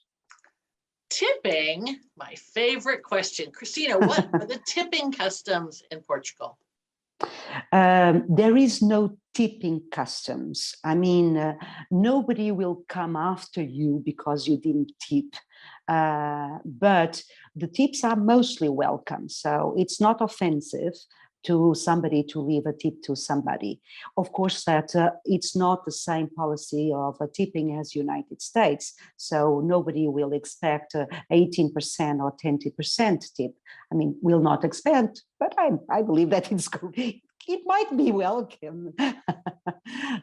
Tipping, my favorite question. Cristina, what are the tipping customs in Portugal? There is no tipping customs. I mean, nobody will come after you because you didn't tip. But the tips are mostly welcome, so it's not offensive. to somebody to leave a tip to somebody. Of course, that it's not the same policy of tipping as United States. So nobody will expect 18% or 20% tip. I mean, will not expect, but I believe that it might be welcome.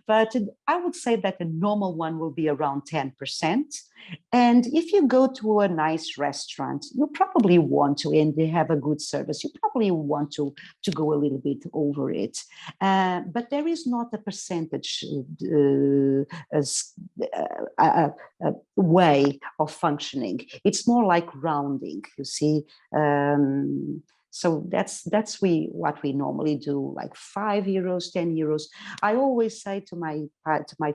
But I would say that the normal one will be around 10%. And if you go to a nice restaurant, you probably want to, and they have a good service, you probably want to go a little bit over it. But there is not a percentage way of functioning. It's more like rounding, you see. So that's what we normally do, like €5, €10. I always say to my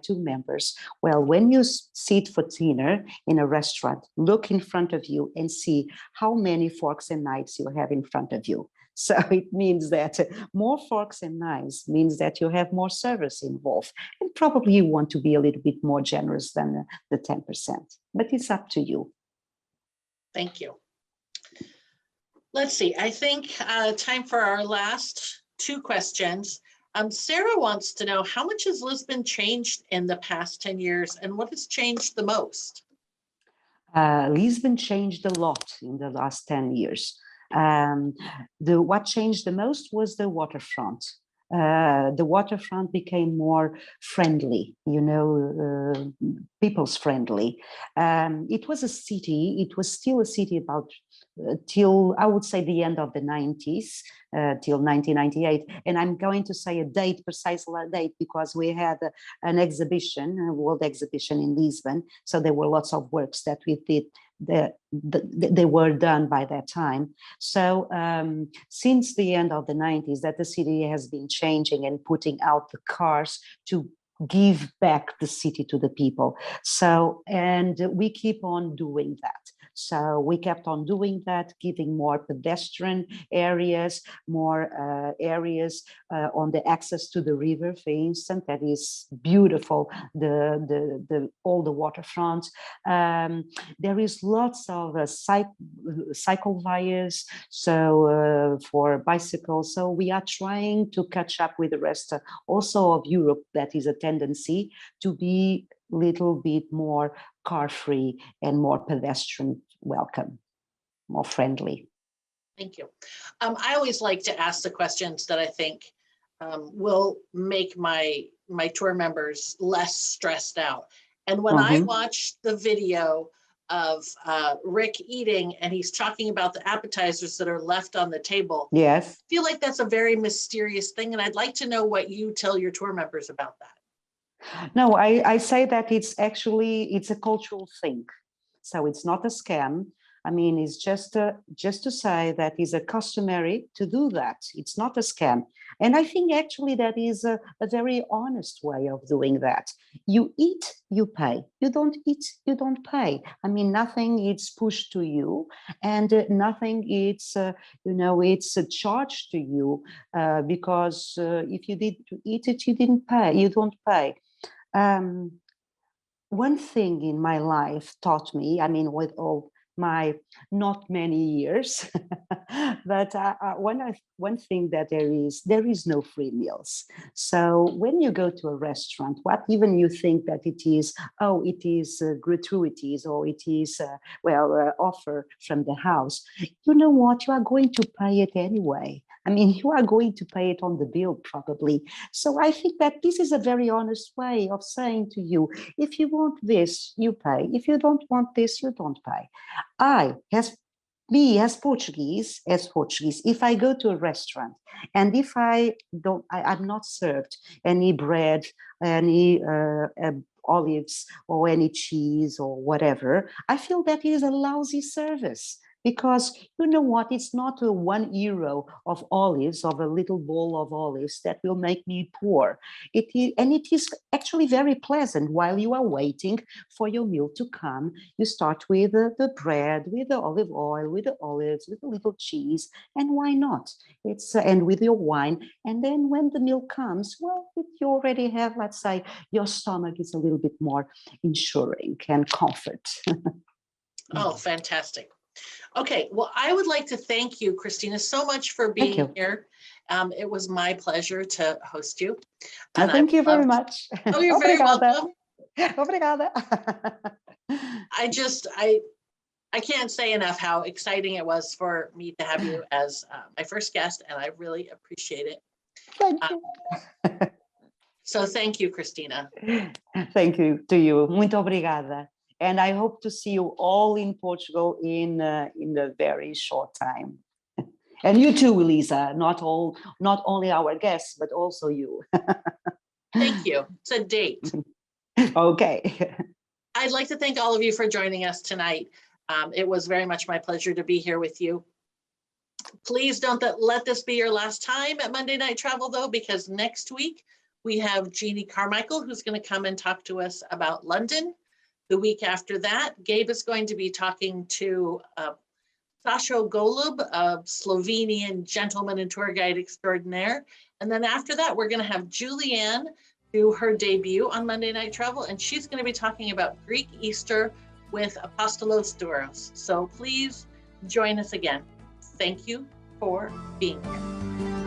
two members, well, when you sit for dinner in a restaurant, look in front of you and see how many forks and knives you have in front of you. So it means that more forks and knives means that you have more service involved, and probably you want to be a little bit more generous than the 10%, but it's up to you. Thank you. Let's see, I think time for our last two questions. Sarah wants to know, how much has Lisbon changed in the past 10 years, and what has changed the most? Lisbon changed a lot in the last 10 years. What changed the most was the waterfront. The waterfront became more friendly, people's friendly. It was a city, it was still a city about till I would say the end of the 90s, till 1998. And I'm going to say a precise date, because we had an exhibition, a world exhibition in Lisbon. So there were lots of works that we did. They were done by that time. So since the end of the 90s, that the city has been changing and putting out the cars to give back the city to the people. So, and we keep on doing that. So we kept on doing that, giving more pedestrian areas, more areas on the access to the river, for instance. That is beautiful, all the waterfront. There is lots of cycle vias, so for bicycles. So we are trying to catch up with the rest also of Europe. That is a tendency to be a little bit more car-free and more pedestrian welcome, more friendly. Thank you. I always like to ask the questions that I think will make my tour members less stressed out. And when I watched the video of Rick eating, and he's talking about the appetizers that are left on the table, yes, I feel like that's a very mysterious thing. And I'd like to know what you tell your tour members about that. No, I say that it's a cultural thing. So it's not a scam. I mean, it's just to say that it's a customary to do that. It's not a scam. And I think actually that is a very honest way of doing that. You eat, you pay. You don't eat, you don't pay. I mean, nothing is pushed to you, and nothing it's, it's a charge to you, because if you did eat it, you didn't pay, you don't pay. One thing in my life taught me, I mean, with all my not many years, but one thing that there is no free meals. So when you go to a restaurant, what even you think that it is gratuities, or it is offer from the house, you know what, you are going to pay it anyway. I mean, you are going to pay it on the bill probably. So I think that this is a very honest way of saying to you, if you want this, you pay. If you don't want this, you don't pay. As Portuguese, if I go to a restaurant and if I'm not served any bread, any olives or any cheese or whatever, I feel that is a lousy service. Because you know what, it's not a €1 of olives, of a little bowl of olives that will make me poor. It is actually very pleasant. While you are waiting for your meal to come, you start with the bread, with the olive oil, with the olives, with a little cheese, and why not? And with your wine. And then when the meal comes, well, you already have, let's say, your stomach is a little bit more ensuring and comfort. Oh, fantastic. Okay, well, I would like to thank you, Cristina, so much for being here. It was my pleasure to host you. And Thank you very loved- much. Oh, you're very welcome. Obrigada. I can't say enough how exciting it was for me to have you as my first guest, and I really appreciate it. Thank you. So thank you, Cristina. Thank you to you. Muito obrigada. And I hope to see you all in Portugal in a very short time. And you too, Lisa. Not only our guests, but also you. Thank you. It's a date. Okay. I'd like to thank all of you for joining us tonight. It was very much my pleasure to be here with you. Please don't let this be your last time at Monday Night Travel, though, because next week we have Jeannie Carmichael, who's going to come and talk to us about London. The week after that, Gabe is going to be talking to Sašo Golub, a Slovenian gentleman and tour guide extraordinaire. And then after that, we're going to have Julianne do her debut on Monday Night Travel, and she's going to be talking about Greek Easter with Apostolos Douros. So please join us again. Thank you for being here.